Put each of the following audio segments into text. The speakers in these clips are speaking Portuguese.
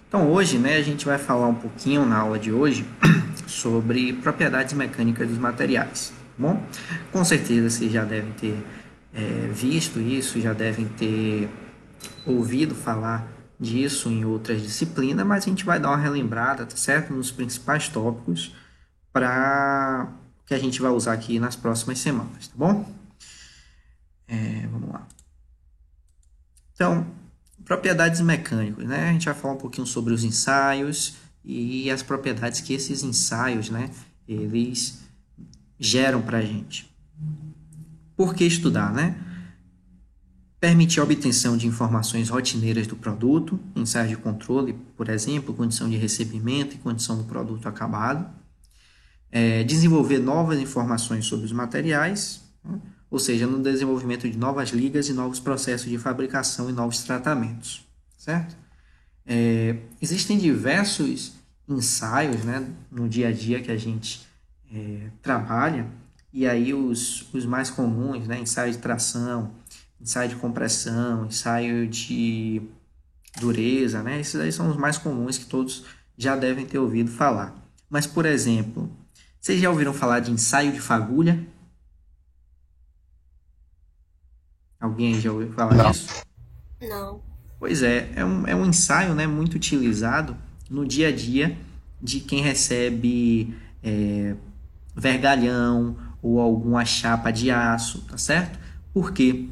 Então, hoje, né, a gente vai falar um pouquinho na aula de hoje sobre propriedades mecânicas dos materiais, tá bom? Com certeza vocês já devem ter visto isso, já devem ter ouvido falar disso em outras disciplinas, mas a gente vai dar uma relembrada, tá certo? Nos principais tópicos para que a gente vai usar aqui nas próximas semanas, tá bom? Vamos lá. Então, propriedades mecânicas, né? A gente vai falar um pouquinho sobre os ensaios e as propriedades que esses ensaios, né, eles geram para a gente. Por que estudar, né? Permitir a obtenção de informações rotineiras do produto, ensaios de controle, por exemplo, condição de recebimento e condição do produto acabado. Desenvolver novas informações sobre os materiais, né? Ou seja, no desenvolvimento de novas ligas e novos processos de fabricação e novos tratamentos, certo? Existem diversos ensaios, né, no dia a dia que a gente trabalha, e aí os mais comuns, né, ensaio de tração, ensaio de compressão, ensaio de dureza, né, esses aí são os mais comuns que todos já devem ter ouvido falar. Mas, por exemplo, vocês já ouviram falar de ensaio de fagulha? Alguém aí já ouviu falar Não. disso? Não. Pois é um ensaio, né, muito utilizado no dia a dia de quem recebe vergalhão ou alguma chapa de aço, tá certo? Por quê?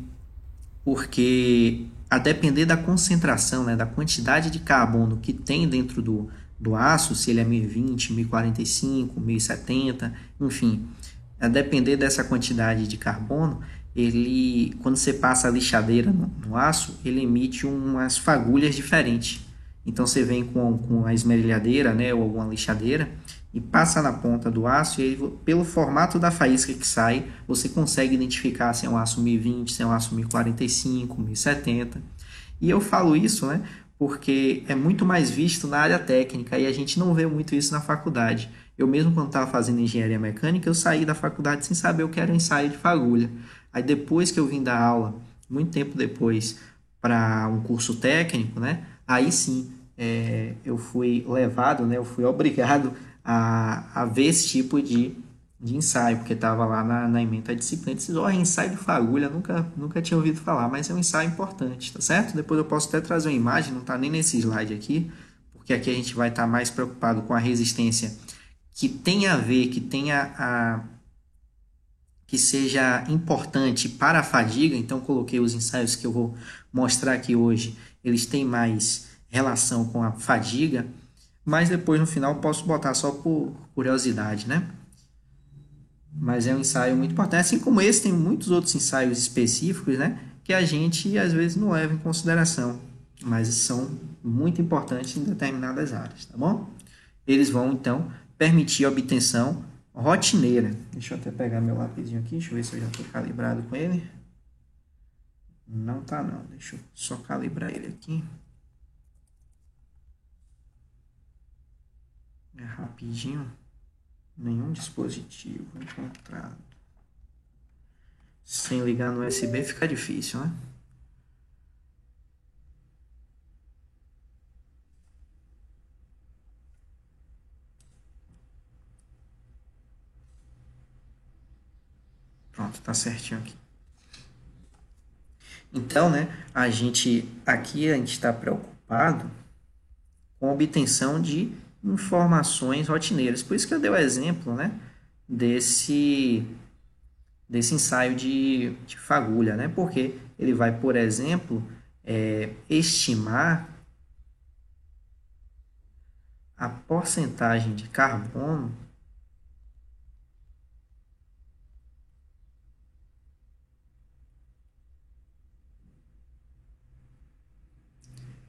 Porque a depender da concentração, né, da quantidade de carbono que tem dentro do aço, se ele é 1020, 1045, 1070, enfim, a depender dessa quantidade de carbono, ele, quando você passa a lixadeira no aço, ele emite umas fagulhas diferentes. Então você vem com a esmerilhadeira, né, ou alguma lixadeira e passa na ponta do aço e aí, pelo formato da faísca que sai, você consegue identificar se é um aço 1020, se é um aço 1045, 1070. E eu falo isso, né, porque é muito mais visto na área técnica e a gente não vê muito isso na faculdade. Eu mesmo quando estava fazendo engenharia mecânica, eu saí da faculdade sem saber o que era ensaio de fagulha. Aí depois que eu vim dar aula, muito tempo depois, para um curso técnico, né? Aí sim, eu fui levado, né? Eu fui obrigado a ver esse tipo de ensaio, porque estava lá na ementa da disciplina. Eu disse, oh, ensaio de fagulha, nunca tinha ouvido falar, mas é um ensaio importante, tá certo? Depois eu posso até trazer uma imagem, não está nem nesse slide aqui, porque aqui a gente vai estar mais preocupado com a resistência que tem a ver, que seja importante para a fadiga. Então coloquei os ensaios que eu vou mostrar aqui hoje, eles têm mais relação com a fadiga, mas depois no final posso botar só por curiosidade, né? Mas é um ensaio muito importante. Assim como esse, tem muitos outros ensaios específicos, né? Que a gente às vezes não leva em consideração, mas são muito importantes em determinadas áreas, tá bom? Eles vão então permitir a obtenção rotineira. Deixa eu até pegar meu lapisinho aqui, deixa eu ver se eu já estou calibrado com ele. Não tá não, deixa eu só calibrar ele aqui. É rapidinho. Nenhum dispositivo encontrado. Sem ligar no USB fica difícil, né? Pronto, tá certinho aqui. Então, né, a gente está preocupado com a obtenção de informações rotineiras. Por isso que eu dei o exemplo, né, desse, desse ensaio de fagulha, né? Porque ele vai, por exemplo, estimar a porcentagem de carbono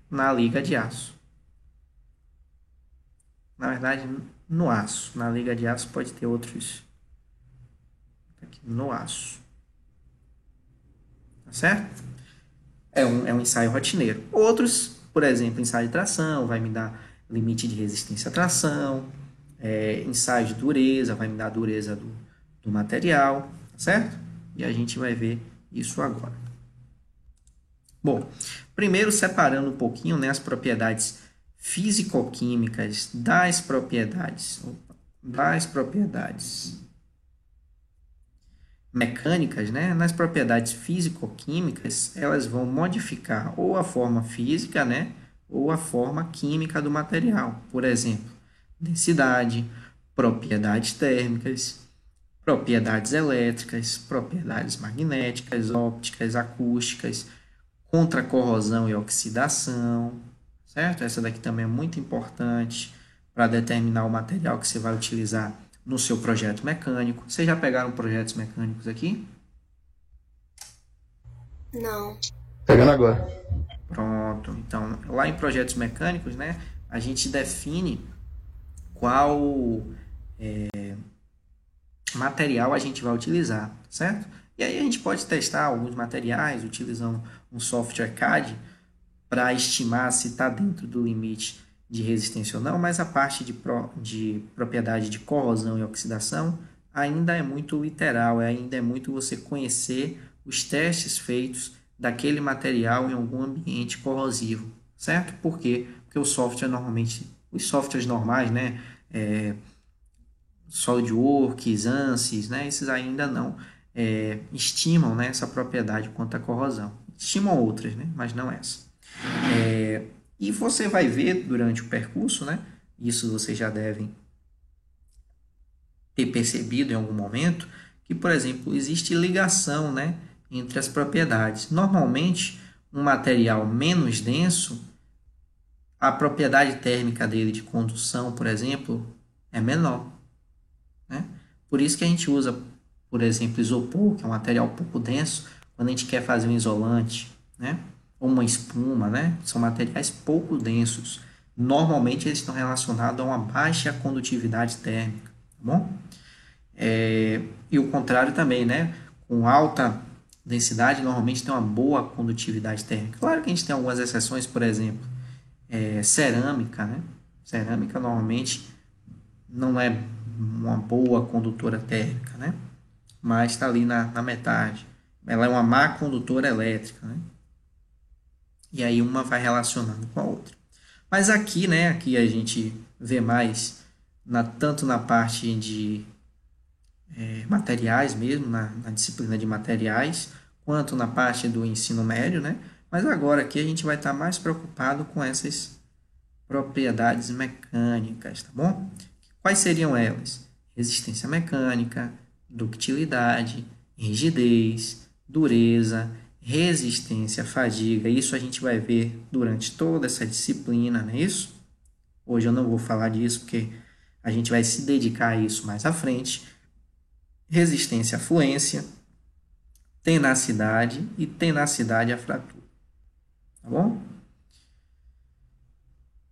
na liga de aço. Na verdade, no aço. Na liga de aço pode ter outros. Aqui, no aço. Tá certo? É um ensaio rotineiro. Outros, por exemplo, ensaio de tração, vai me dar limite de resistência à tração. Ensaio de dureza, vai me dar a dureza do material. Tá certo? E a gente vai ver isso agora. Bom, primeiro separando um pouquinho, né, as propriedades físico-químicas das propriedades mecânicas, né? Nas propriedades físico-químicas, elas vão modificar ou a forma física, né? Ou a forma química do material. Por exemplo, densidade, propriedades térmicas, propriedades elétricas, propriedades magnéticas, ópticas, acústicas, contra corrosão e oxidação, certo? Essa daqui também é muito importante para determinar o material que você vai utilizar no seu projeto mecânico. Vocês já pegaram projetos mecânicos aqui? Não. Pegando agora. Pronto. Então, lá em projetos mecânicos, né, a gente define qual material a gente vai utilizar, certo? E aí a gente pode testar alguns materiais utilizando um software CAD para estimar se está dentro do limite de resistência ou não, mas a parte de propriedade de corrosão e oxidação ainda é muito literal, ainda é muito você conhecer os testes feitos daquele material em algum ambiente corrosivo, certo? Por quê? Porque o software normalmente, os softwares normais, né, SolidWorks, ANSYS, né, esses ainda não estimam, né, essa propriedade quanto à corrosão. Estimam outras, né, mas não essa. E você vai ver durante o percurso, né, isso vocês já devem ter percebido em algum momento, que, por exemplo, existe ligação, né, entre as propriedades. Normalmente, um material menos denso, a propriedade térmica dele de condução, por exemplo, é menor, né? Por isso que a gente usa, por exemplo, isopor, que é um material pouco denso, quando a gente quer fazer um isolante, né? Ou uma espuma, né? São materiais pouco densos. Normalmente eles estão relacionados a uma baixa condutividade térmica, tá bom? E o contrário também, né? Com alta densidade, normalmente tem uma boa condutividade térmica. Claro que a gente tem algumas exceções, por exemplo, cerâmica, né? Cerâmica normalmente não é uma boa condutora térmica, né? Mas está ali na metade. Ela é uma má condutora elétrica, né? E aí uma vai relacionando com a outra. Mas aqui, né? Aqui a gente vê mais tanto na parte de materiais mesmo, na disciplina de materiais, quanto na parte do ensino médio, né? Mas agora aqui a gente vai estar mais preocupado com essas propriedades mecânicas, tá bom? Quais seriam elas? Resistência mecânica, ductilidade, rigidez, dureza, resistência, fadiga. Isso a gente vai ver durante toda essa disciplina, não é isso? Hoje eu não vou falar disso porque a gente vai se dedicar a isso mais à frente. Resistência à fluência, tenacidade e tenacidade à fratura. Tá bom?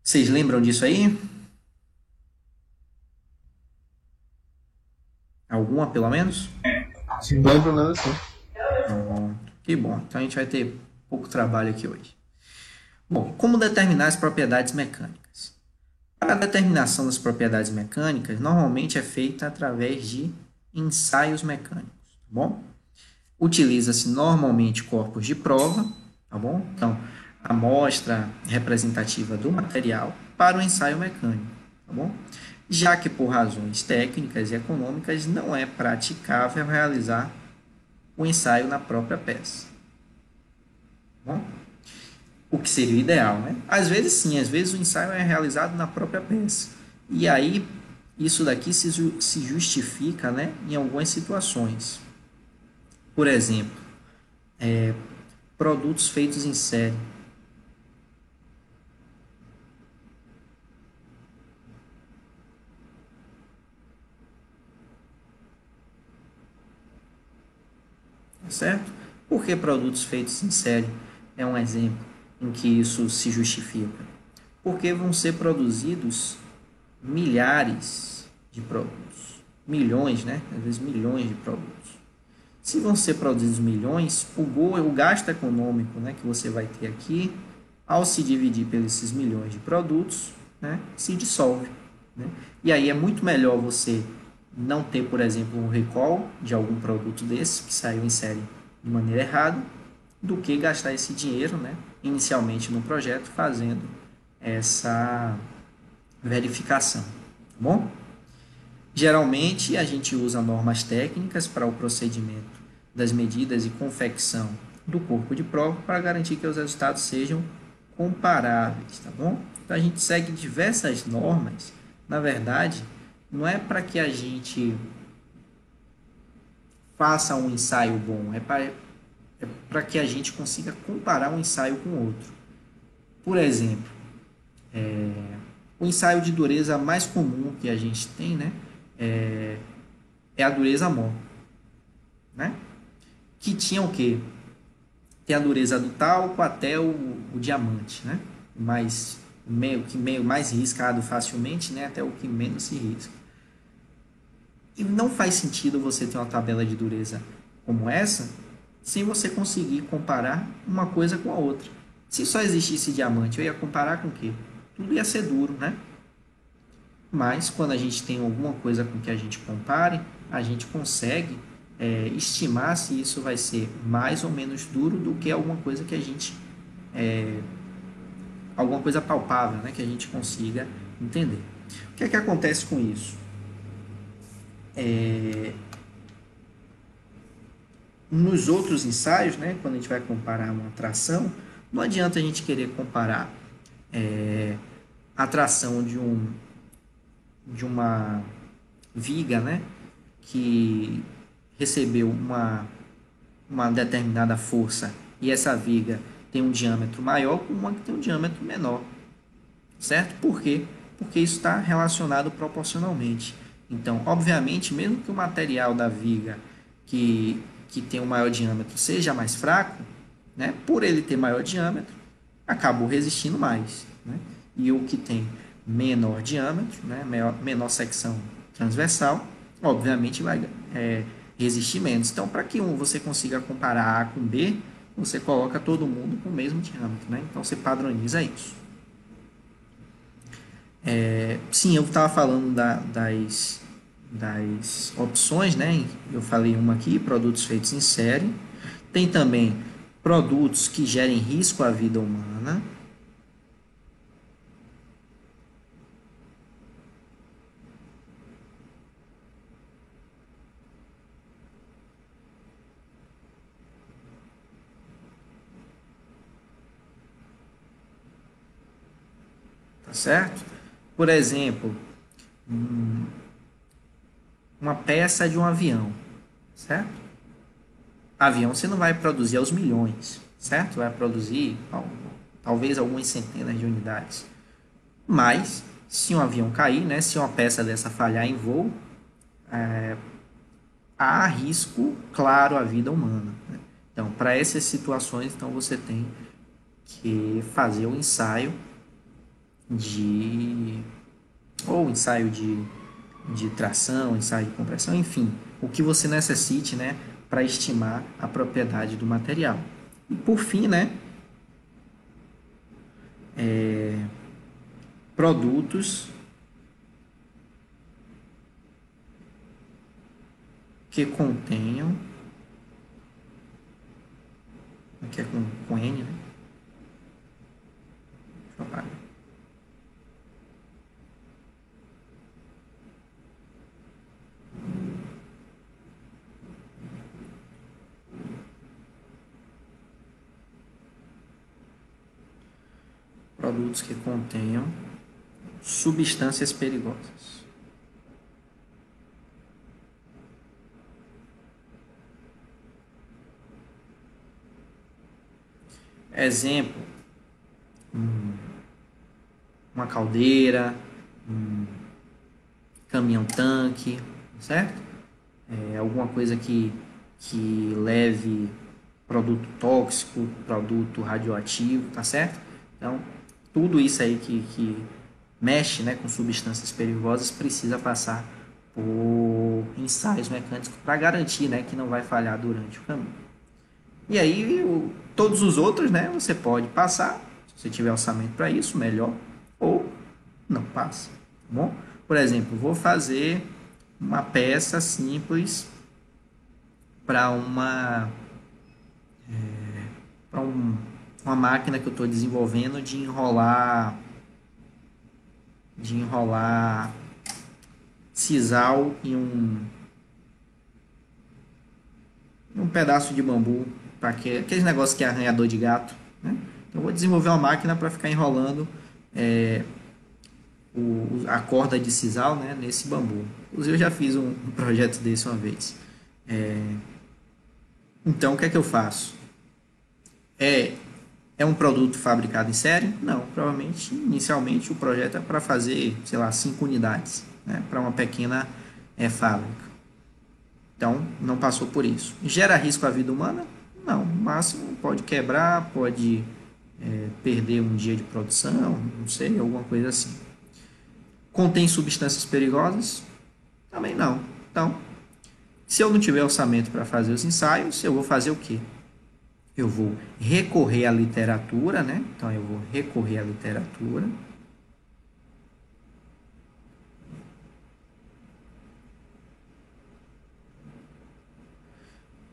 Vocês lembram disso aí? Alguma, pelo menos? Sim. Lembro nada assim. Que bom. Então a gente vai ter pouco trabalho aqui hoje. Bom, como determinar as propriedades mecânicas? Para a determinação das propriedades mecânicas, normalmente é feita através de ensaios mecânicos, tá bom? Utiliza-se normalmente corpos de prova, tá bom? Então, a amostra representativa do material para o ensaio mecânico, tá bom? Já que por razões técnicas e econômicas não é praticável realizar o ensaio na própria peça. Tá bom? O que seria o ideal, né? Às vezes sim, às vezes o ensaio é realizado na própria peça. E aí, isso daqui se justifica, né, em algumas situações. Por exemplo, produtos feitos em série. Certo? Por que produtos feitos em série é um exemplo em que isso se justifica? Porque vão ser produzidos milhares de produtos, milhões, né? Às vezes milhões de produtos. Se vão ser produzidos milhões, o gasto econômico, né, que você vai ter aqui, ao se dividir pelos esses milhões de produtos, né, se dissolve, né? E aí é muito melhor você não ter, por exemplo, um recall de algum produto desse que saiu em série de maneira errada, do que gastar esse dinheiro, né, inicialmente no projeto fazendo essa verificação, tá bom? Geralmente, a gente usa normas técnicas para o procedimento das medidas e confecção do corpo de prova para garantir que os resultados sejam comparáveis, tá bom? Então, a gente segue diversas normas. Na verdade, não é para que a gente faça um ensaio bom, é para que a gente consiga comparar um ensaio com outro. Por exemplo, o ensaio de dureza mais comum que a gente tem, né, é a dureza mol, né? Que tinha o quê? Tem a dureza do talco até o diamante, né? O que meio mais riscado facilmente, né? Até o que menos se risca. E não faz sentido você ter uma tabela de dureza como essa sem você conseguir comparar uma coisa com a outra. Se só existisse diamante, eu ia comparar com o quê? Tudo ia ser duro, né? Mas quando a gente tem alguma coisa com que a gente compare, a gente consegue estimar se isso vai ser mais ou menos duro do que alguma coisa que a gente alguma coisa palpável, né, que a gente consiga entender. O que é que acontece com isso? Nos outros ensaios, né, quando a gente vai comparar uma tração, não adianta a gente querer comparar a tração de uma viga, né, que recebeu uma determinada força e essa viga tem um diâmetro maior com uma que tem um diâmetro menor, certo? Por quê? Porque isso está relacionado proporcionalmente. Então, obviamente, mesmo que o material da viga que tem um maior diâmetro seja mais fraco, né, por ele ter maior diâmetro, acabou resistindo mais, né? E o que tem menor diâmetro, né, menor secção transversal, obviamente vai resistir menos. Então, para que você consiga comparar A com B, você coloca todo mundo com o mesmo diâmetro, né? Então, você padroniza isso. Sim, eu estava falando das opções, né? Eu falei uma aqui, produtos feitos em série. Tem também produtos que gerem risco à vida humana. Tá certo? Por exemplo, uma peça de um avião, certo? Avião você não vai produzir aos milhões, certo? Vai produzir talvez algumas centenas de unidades. Mas, se um avião cair, né, se uma peça dessa falhar em voo, há risco claro à vida humana, né? Então, para essas situações, então, você tem que fazer o ensaio ou ensaio de tração, ensaio de compressão, enfim, o que você necessite, né, para estimar a propriedade do material. E por fim, né, produtos que contenham, aqui é com N, né? Deixa eu apagar. Produtos que contenham substâncias perigosas. Exemplo, uma caldeira, um caminhão-tanque, certo? Alguma coisa que leve produto tóxico, produto radioativo, tá certo? Então, tudo isso aí que mexe, né, com substâncias perigosas precisa passar por ensaios mecânicos para garantir, né, que não vai falhar durante o caminho. E aí, todos os outros, né, você pode passar, se você tiver orçamento para isso, melhor, ou não passa, tá bom? Por exemplo, vou fazer uma peça simples para uma máquina que eu estou desenvolvendo de enrolar de enrolar sisal em um pedaço de bambu, para aqueles negócios que é arranhador de gato, né? Então, eu vou desenvolver uma máquina para ficar enrolando a corda de sisal, né, nesse bambu. Inclusive, eu já fiz um projeto desse uma vez. Então, o que é que eu faço? É um produto fabricado em série? Não, provavelmente, inicialmente, o projeto é para fazer, sei lá, 5 unidades, né, para uma pequena fábrica. Então, não passou por isso. Gera risco à vida humana? Não, no máximo pode quebrar, pode perder um dia de produção, não sei, alguma coisa assim. Contém substâncias perigosas? Também não. Então, se eu não tiver orçamento para fazer os ensaios, eu vou fazer o quê? Eu vou recorrer à literatura, né? Então, eu vou recorrer à literatura.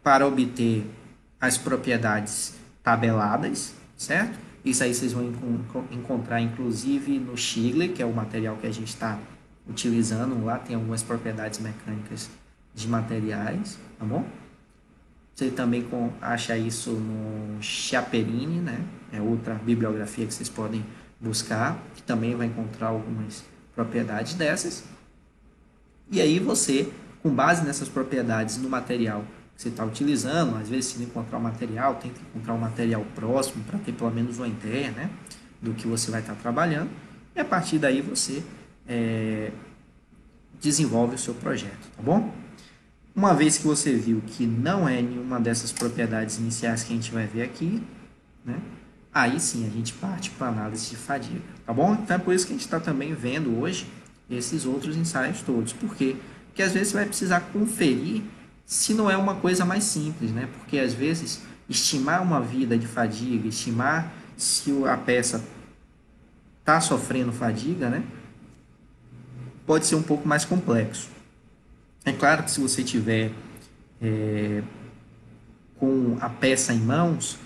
Para obter as propriedades tabeladas, certo? Isso aí vocês vão encontrar, inclusive, no Stigler, que é o material que a gente está utilizando. Lá tem algumas propriedades mecânicas de materiais, tá bom? Você também acha isso no Chiaperini, né? É outra bibliografia que vocês podem buscar, que também vai encontrar algumas propriedades dessas. E aí você, com base nessas propriedades no material que você está utilizando, às vezes se não encontrar o material, tenta encontrar um material próximo para ter pelo menos uma ideia, né, do que você vai estar trabalhando, e a partir daí você desenvolve o seu projeto, tá bom? Uma vez que você viu que não é nenhuma dessas propriedades iniciais que a gente vai ver aqui, né, aí sim a gente parte para a análise de fadiga, tá bom? Então é por isso que a gente está também vendo hoje esses outros ensaios todos. Por quê? Porque às vezes você vai precisar conferir se não é uma coisa mais simples, né? Porque às vezes estimar uma vida de fadiga, estimar se a peça está sofrendo fadiga, né, pode ser um pouco mais complexo. É claro que se você tiver com a peça em mãos,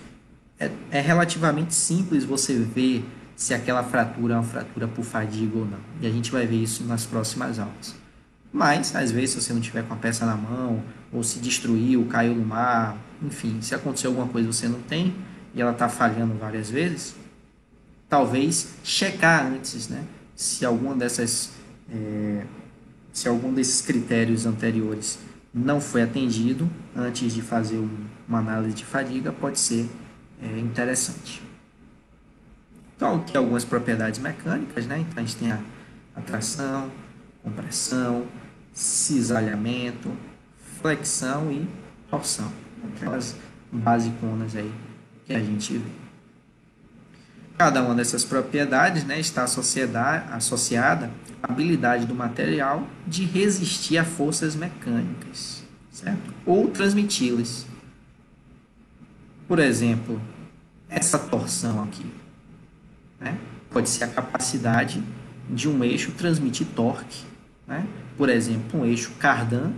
é relativamente simples você ver se aquela fratura é uma fratura por fadiga ou não. E a gente vai ver isso nas próximas aulas. Mas, às vezes, se você não tiver com a peça na mão, ou se destruiu, caiu no mar, enfim, se acontecer alguma coisa e você não tem, e ela está falhando várias vezes, talvez checar antes, né, se alguma dessas se algum desses critérios anteriores não foi atendido antes de fazer uma análise de fadiga, pode ser interessante. Então, aqui algumas propriedades mecânicas, né? Então, a gente tem a tração, compressão, cisalhamento, flexão e torção. Aquelas basiconas aí que a gente vê. Cada uma dessas propriedades, né, está associada à habilidade do material de resistir a forças mecânicas, certo? Ou transmiti-las. Por exemplo, essa torção aqui, né, pode ser a capacidade de um eixo transmitir torque, né? Por exemplo, um eixo cardan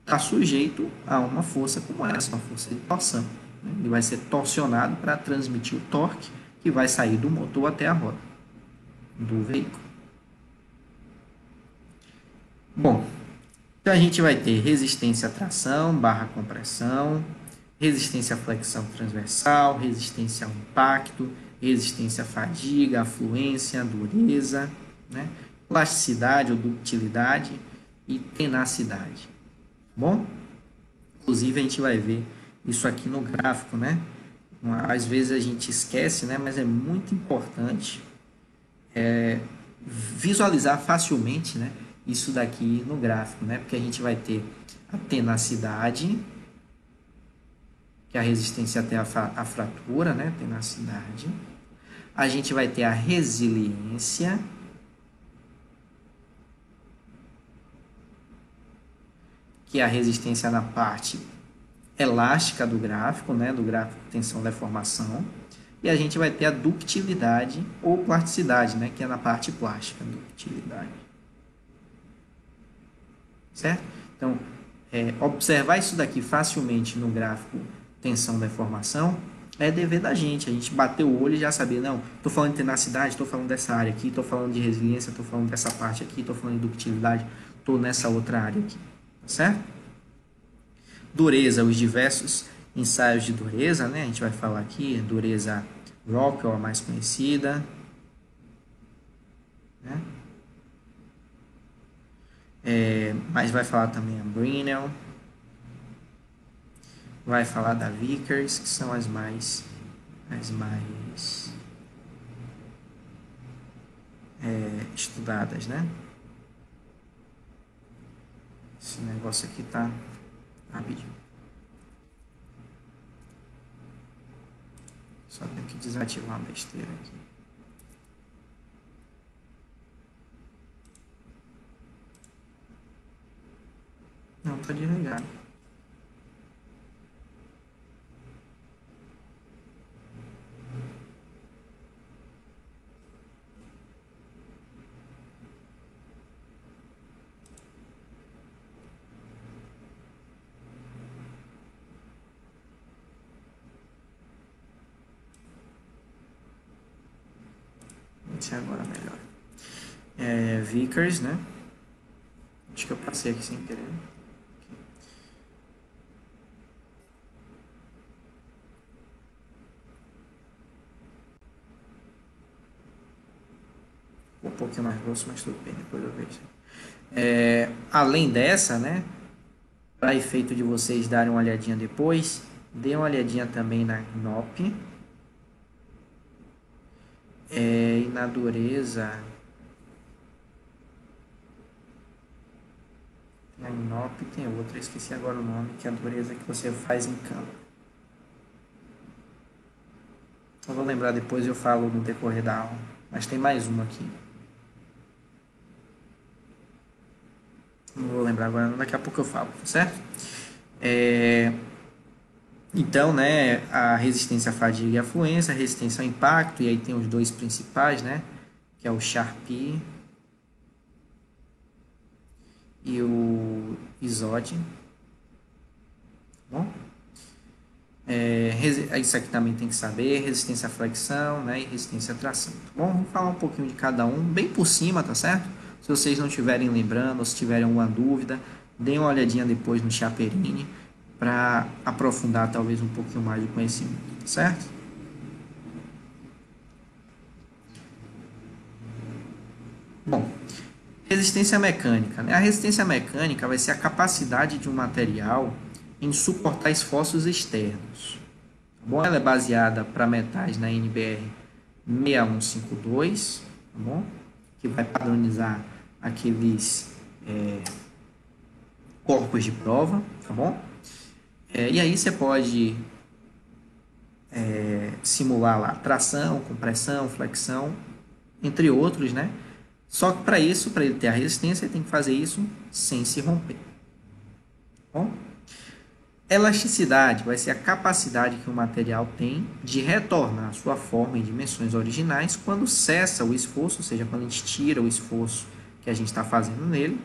está sujeito a uma força como essa, uma força de torção, né? Ele vai ser torsionado para transmitir o torque que vai sair do motor até a roda do veículo. Bom, então a gente vai ter resistência à tração, barra compressão, resistência à flexão transversal, resistência ao impacto, resistência à fadiga, afluência, dureza, né? Plasticidade ou ductilidade e tenacidade. Bom, inclusive a gente vai ver isso aqui no gráfico, né? Às vezes a gente esquece, né? Mas é muito importante visualizar facilmente, né, isso daqui no gráfico, né? Porque a gente vai ter a tenacidade, que é a resistência até a fratura, né? Tenacidade. A gente vai ter a resiliência, que é a resistência na parte elástica do gráfico, né, do gráfico de tensão-deformação, e a gente vai ter a ductilidade ou plasticidade, né, que é na parte plástica, ductilidade. Certo? Então, observar isso daqui facilmente no gráfico tensão-deformação é dever da gente. A gente bater o olho e já saber, não, estou falando de tenacidade, estou falando dessa área aqui, estou falando de resiliência, estou falando dessa parte aqui, estou falando de ductilidade, estou nessa outra área aqui. Tá certo? Dureza, os diversos ensaios de dureza, né? A gente vai falar aqui, dureza Rockwell, a mais conhecida, né? Mas vai falar também a Brinell, vai falar da Vickers, que são as mais estudadas, né? Esse negócio aqui tá rapidinho. Só tenho que desativar uma besteira aqui. Não, tá desligado. Vamos ver agora melhor. Vickers, né? Acho que eu passei aqui sem querer. Um pouquinho mais grosso, mas tudo bem, depois eu vejo. Além dessa, né? Para efeito de vocês darem uma olhadinha depois, dê uma olhadinha também na GNOP. E na dureza. Tem a GNOP, tem outra, esqueci agora o nome, que é a dureza que você faz em campo. Eu vou lembrar depois, eu falo no decorrer da aula. Mas tem mais uma aqui. Não vou lembrar agora, daqui a pouco eu falo, certo? Então, né, a resistência à fadiga e à fluência, a resistência ao impacto, e aí tem os dois principais, né, que é o Sharpe e o Isod. Bom? Isso aqui também tem que saber, resistência à flexão, né, e resistência à tração. Bom, vamos falar um pouquinho de cada um, bem por cima, tá certo? Se vocês não estiverem lembrando, ou se tiverem alguma dúvida, deem uma olhadinha depois no Chaperini, para aprofundar talvez um pouquinho mais o conhecimento, certo? Bom, resistência mecânica, né? A resistência mecânica vai ser a capacidade de um material em suportar esforços externos. Tá bom? Ela é baseada para metais na NBR 6152, tá bom? Que vai padronizar aqueles corpos de prova, tá bom? E aí você pode simular lá tração, compressão, flexão, entre outros, né? Só que para isso, para ele ter a resistência, ele tem que fazer isso sem se romper. Bom? Elasticidade vai ser a capacidade que o material tem de retornar à sua forma e dimensões originais quando cessa o esforço, ou seja, quando a gente tira o esforço que a gente está fazendo nele,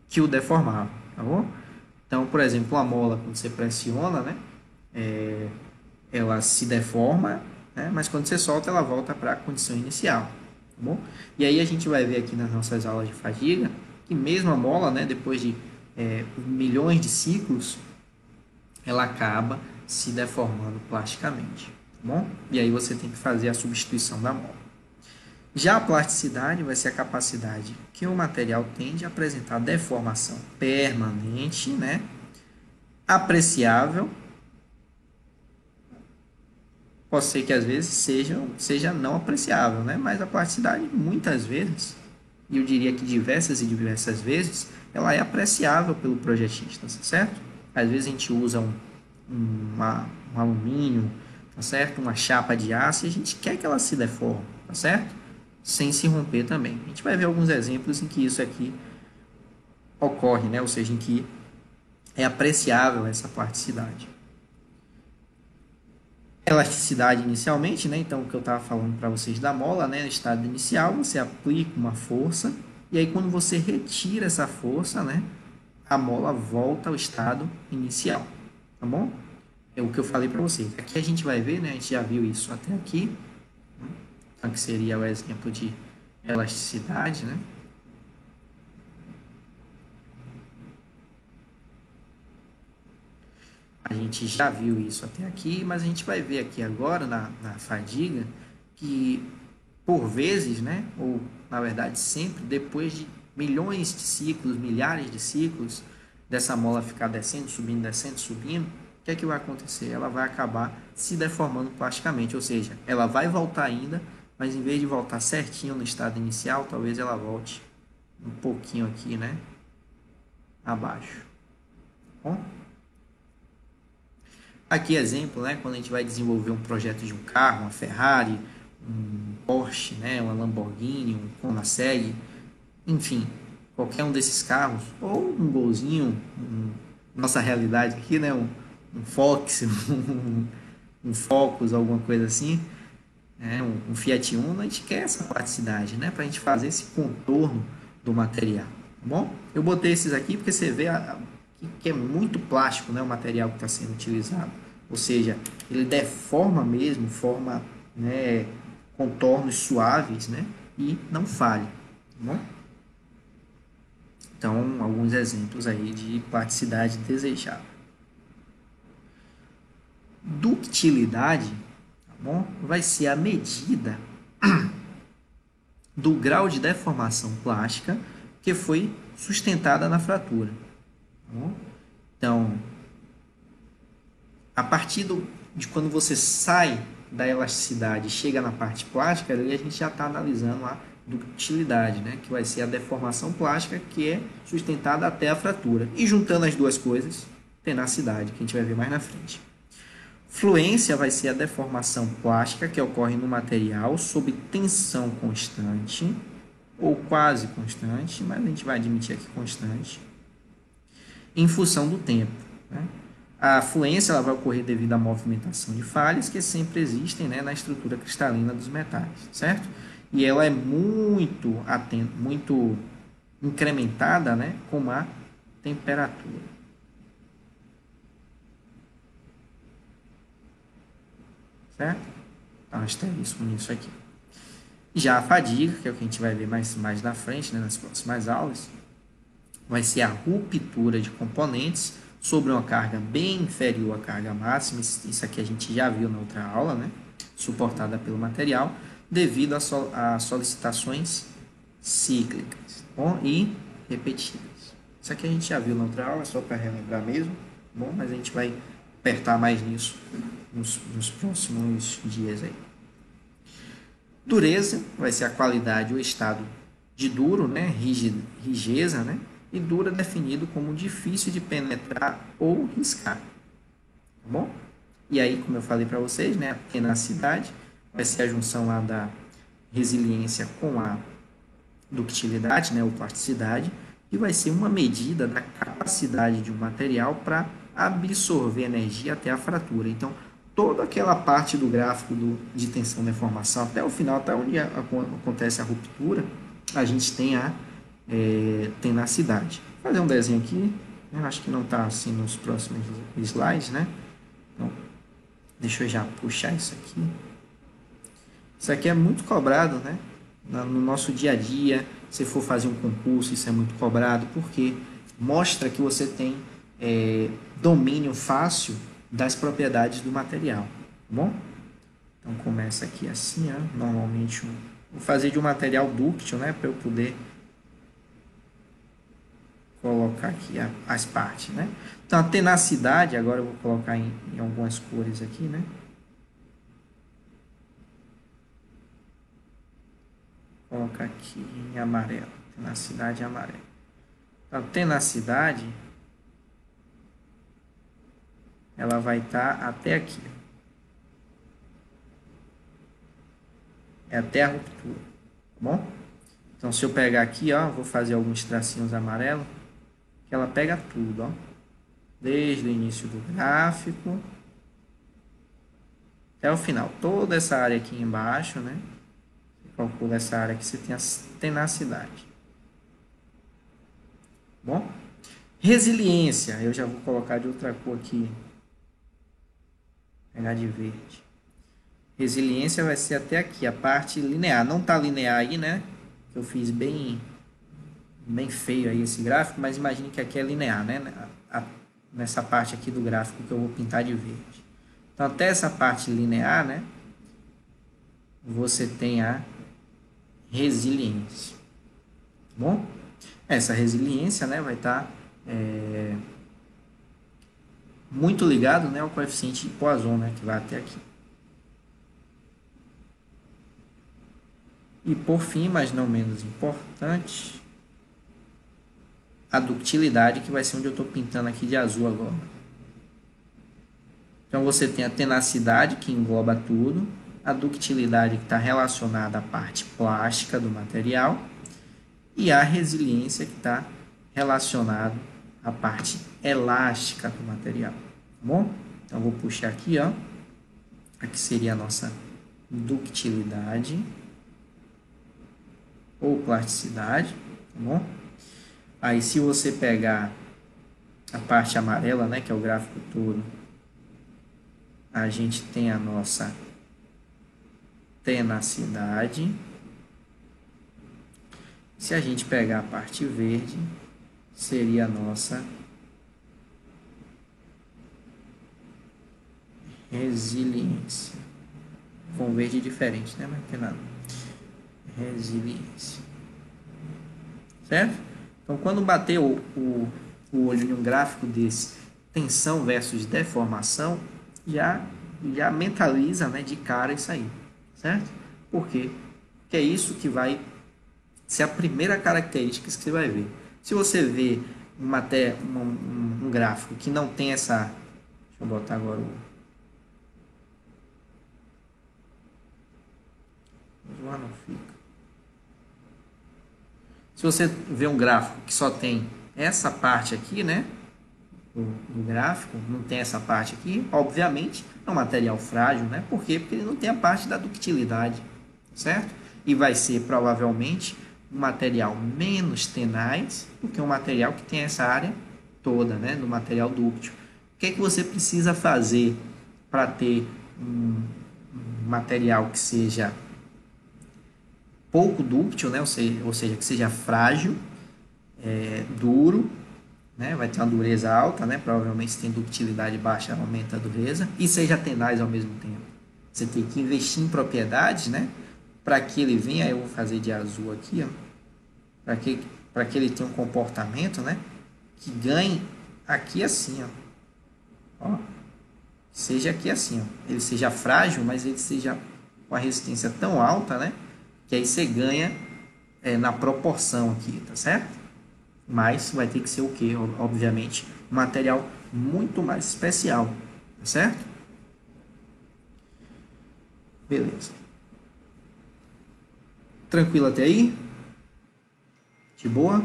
que o deformava, tá bom? Então, por exemplo, a mola, quando você pressiona, né, ela se deforma, né, mas quando você solta, ela volta para a condição inicial. Tá bom? E aí a gente vai ver aqui nas nossas aulas de fadiga que mesmo a mola, né, depois de milhões de ciclos, ela acaba se deformando plasticamente. Tá bom? E aí você tem que fazer a substituição da mola. Já a plasticidade vai ser a capacidade que o material tem de apresentar deformação permanente, né? Apreciável. Pode ser que às vezes seja não apreciável, né? Mas a plasticidade muitas vezes, e eu diria que diversas e diversas vezes, ela é apreciável pelo projetista, certo? Às vezes a gente usa um alumínio, tá certo? Uma chapa de aço e a gente quer que ela se deforme, tá certo? Sem se romper também. A gente vai ver alguns exemplos em que isso aqui ocorre, né? Ou seja, em que é apreciável essa plasticidade. Elasticidade inicialmente, né? Então, o que eu estava falando para vocês da mola, né? No estado inicial, você aplica uma força e aí quando você retira essa força, né? A mola volta ao estado inicial, tá bom? é o que eu falei para vocês. Aqui a gente vai ver, né? A gente já viu isso até aqui, né? Então, que seria o exemplo de elasticidade, né? A gente já viu isso até aqui, mas a gente vai ver aqui agora na fadiga que, por vezes, né? Ou, na verdade, sempre, depois de milhões de ciclos, milhares de ciclos, dessa mola ficar descendo, subindo, o que é que vai acontecer? Ela vai acabar se deformando plasticamente, ou seja, ela vai voltar ainda, mas em vez de voltar certinho no estado inicial, talvez ela volte um pouquinho aqui, né? Abaixo. Bom? Aqui, exemplo, né? Quando a gente vai desenvolver um projeto de um carro, uma Ferrari, um Porsche, né? Uma Lamborghini, um Koenigsegg, enfim, qualquer um desses carros, ou um Golzinho, nossa realidade aqui, né? Um Fox, um Focus, alguma coisa assim, né? Um Fiat Uno, a gente quer essa praticidade, né? Para a gente fazer esse contorno do material, tá bom? Eu botei esses aqui porque você vê que é muito plástico, né? O material que está sendo utilizado, ou seja, ele deforma mesmo, forma, né, contornos suaves, né? E não falha, tá bom? Então, alguns exemplos aí de plasticidade desejável. Ductilidade, tá bom? Vai ser a medida do grau de deformação plástica que foi sustentada na fratura. Tá bom? Então, a partir de quando você sai da elasticidade e chega na parte plástica, ali a gente já está analisando a ductilidade, né? Que vai ser a deformação plástica que é sustentada até a fratura. E juntando as duas coisas, tenacidade, que a gente vai ver mais na frente. Fluência vai ser a deformação plástica que ocorre no material sob tensão constante ou quase constante, mas a gente vai admitir aqui constante, em função do tempo, né? A fluência ela vai ocorrer devido à movimentação de falhas que sempre existem, né, na estrutura cristalina dos metais, certo? E ela é muito incrementada, né, com a temperatura. Certo? Então, asterisco nisso aqui. Já a fadiga, que é o que a gente vai ver mais na frente, né, nas próximas aulas, vai ser a ruptura de componentes sobre uma carga bem inferior à carga máxima. Isso aqui a gente já viu na outra aula, né? Suportada pelo material, devido a solicitações cíclicas, bom? E repetidas. Isso aqui a gente já viu na outra aula, só para relembrar mesmo, bom? Mas a gente vai apertar mais nisso nos próximos dias aí. Dureza vai ser a qualidade ou estado de duro, né? Rigidez, né? E dura definido como difícil de penetrar ou riscar, tá bom? E aí, como eu falei para vocês, né, a tenacidade vai ser a junção lá da resiliência com a ductilidade, né, ou plasticidade, e vai ser uma medida da capacidade de um material para absorver energia até a fratura. Então, toda aquela parte do gráfico de tensão e deformação até o final, até onde acontece a ruptura, a gente tem a tenacidade. Vou fazer um desenho aqui, eu acho que não está assim nos próximos slides, né? Então, deixa eu já puxar isso aqui. Isso aqui é muito cobrado, né? No nosso dia a dia, se for fazer um concurso, isso é muito cobrado, porque mostra que você tem domínio fácil das propriedades do material, tá bom? Então, começa aqui assim, ó, normalmente, vou fazer de um material dúctil, né, para eu poder colocar aqui as partes, né? Então, a tenacidade, agora eu vou colocar em algumas cores aqui, né? Vou colocar aqui em amarelo, tenacidade amarela. Então, a tenacidade, ela vai estar até aqui. É até a ruptura, tá bom? Então, se eu pegar aqui, ó, vou fazer alguns tracinhos amarelos, que ela pega tudo, ó, desde o início do gráfico até o final. Toda essa área aqui embaixo, né? Você calcula essa área que você tem a tenacidade. Bom? Resiliência, eu já vou colocar de outra cor aqui. Pegar de verde. Resiliência vai ser até aqui, a parte linear. Não está linear aí, né? Eu fiz bem feio aí esse gráfico, mas imagine que aqui é linear, né? Nessa parte aqui do gráfico que eu vou pintar de verde. Então, até essa parte linear, né? Você tem a resiliência. Tá bom? Essa resiliência, né, vai estar muito ligado, né, ao coeficiente de Poisson, né, que vai até aqui. E por fim, mas não menos importante, a ductilidade, que vai ser onde eu estou pintando aqui de azul agora. Então você tem a tenacidade, que engloba tudo, a ductilidade, que está relacionada à parte plástica do material, e a resiliência, que está relacionada à parte elástica do material. Tá bom? Então eu vou puxar aqui, ó. Aqui seria a nossa ductilidade ou plasticidade, tá bom? Aí se você pegar a parte amarela, né, que é o gráfico todo, a gente tem a nossa tenacidade. Se a gente pegar a parte verde, seria a nossa resiliência. Com verde diferente, né? Mas não tem nada. Resiliência. Certo? Então, quando bater o olho em um gráfico desse, tensão versus deformação, já mentaliza, né, de cara isso aí. Certo? Por quê? Porque é isso que vai ser a primeira característica que você vai ver. Se você vê um gráfico que não tem essa... Deixa eu botar agora o... Lá não fica. Se você vê um gráfico que só tem essa parte aqui, né, do gráfico, não tem essa parte aqui, obviamente é um material frágil, né? Por quê? Porque ele não tem a parte da ductilidade, certo? E vai ser provavelmente um material menos tenaz do que um material que tem essa área toda, né, do material dúctil. O que é que você precisa fazer para ter um material que seja pouco dúctil, né, ou seja, que seja frágil, duro, né, vai ter uma dureza alta, né, provavelmente se tem ductilidade baixa, aumenta a dureza, e seja tenaz ao mesmo tempo. Você tem que investir em propriedades, né, para que ele venha, eu vou fazer de azul aqui, ó, para que ele tenha um comportamento, né, que ganhe aqui assim, ó, seja aqui assim, ó, ele seja frágil, mas ele seja com a resistência tão alta, né, que aí você ganha na proporção aqui, tá certo? Mas vai ter que ser o que? Obviamente, um material muito mais especial, tá certo? Beleza. Tranquilo até aí? De boa?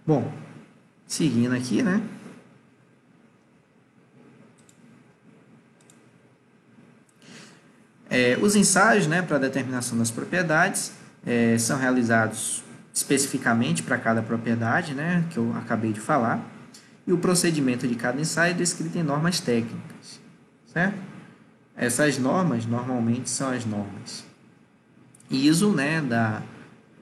Bom, seguindo aqui, né? Os ensaios, né, para determinação das propriedades são realizados especificamente para cada propriedade, né, que eu acabei de falar, e o procedimento de cada ensaio é descrito em normas técnicas, certo? Essas normas normalmente são as normas ISO, né, da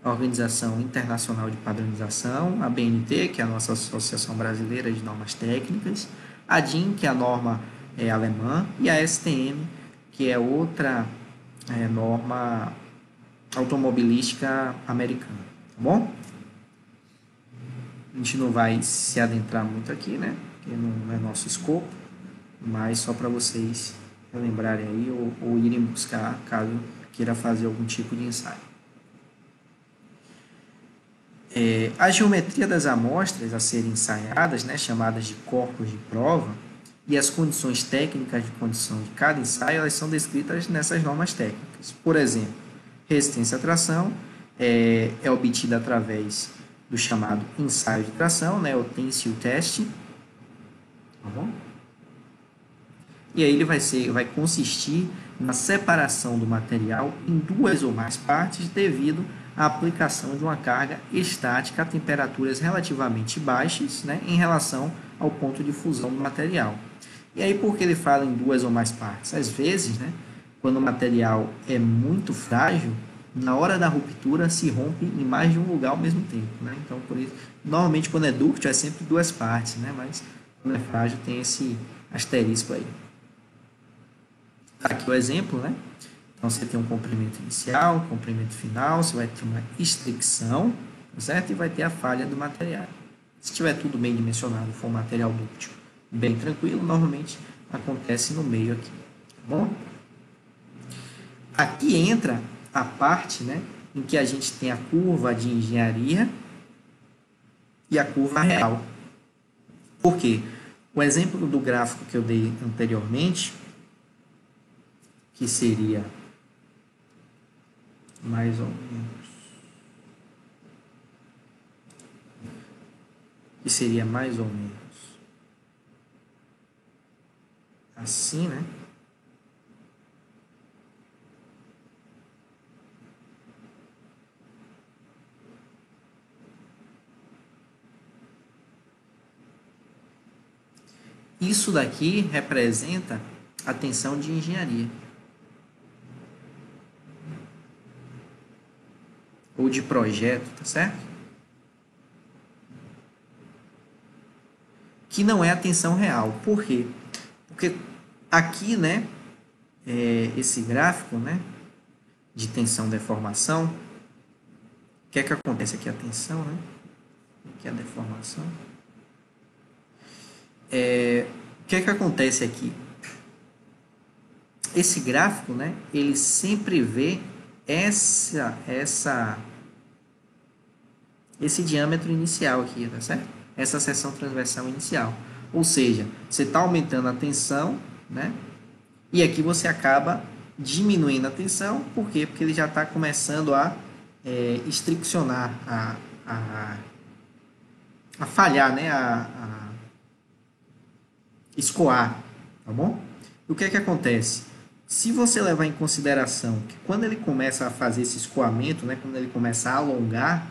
Organização Internacional de Padronização, a BNT, que é a nossa Associação Brasileira de Normas Técnicas, a DIN, que é a norma alemã, e a STM, que é outra norma automobilística americana, tá bom? A gente não vai se adentrar muito aqui, né? Porque não é nosso escopo, mas só para vocês relembrarem aí ou irem buscar caso queira fazer algum tipo de ensaio. A geometria das amostras a serem ensaiadas, né, chamadas de corpos de prova, e as condições técnicas de condição de cada ensaio, elas são descritas nessas normas técnicas. Por exemplo, resistência à tração é obtida através do chamado ensaio de tração, né, o tensile test, tá bom? E aí ele vai consistir na separação do material em duas ou mais partes devido a aplicação de uma carga estática a temperaturas relativamente baixas, né, em relação ao ponto de fusão do material. E aí, por que ele fala em duas ou mais partes? Às vezes, né, quando o material é muito frágil, na hora da ruptura se rompe em mais de um lugar ao mesmo tempo, né? Então, por isso, normalmente quando é dúctil é sempre duas partes, né? Mas quando é frágil tem esse asterisco aí. Aqui o exemplo, né? Então, você tem um comprimento inicial, um comprimento final, você vai ter uma estricção, certo? E vai ter a falha do material. Se tiver tudo bem dimensionado, for um material dúctil bem tranquilo, normalmente acontece no meio aqui, tá bom? Aqui entra a parte, né, em que a gente tem a curva de engenharia e a curva real. Por quê? O exemplo do gráfico que eu dei anteriormente, que seria mais ou menos, assim, né? Isso daqui representa a tensão de engenharia. Ou de projeto, tá certo? Que não é a tensão real. Por quê? Porque aqui, né, esse gráfico, né, de tensão-deformação, o que é que acontece aqui? A tensão, né? Aqui é a deformação. O que é que acontece aqui? Esse gráfico, né, ele sempre vê esse diâmetro inicial aqui, tá certo? Essa seção transversal inicial. Ou seja, você está aumentando a tensão, né? E aqui você acaba diminuindo a tensão. Por quê? Porque ele já está começando a estriccionar, a falhar, né? A escoar, tá bom? E o que é que acontece? Se você levar em consideração que quando ele começa a fazer esse escoamento, né, quando ele começa a alongar,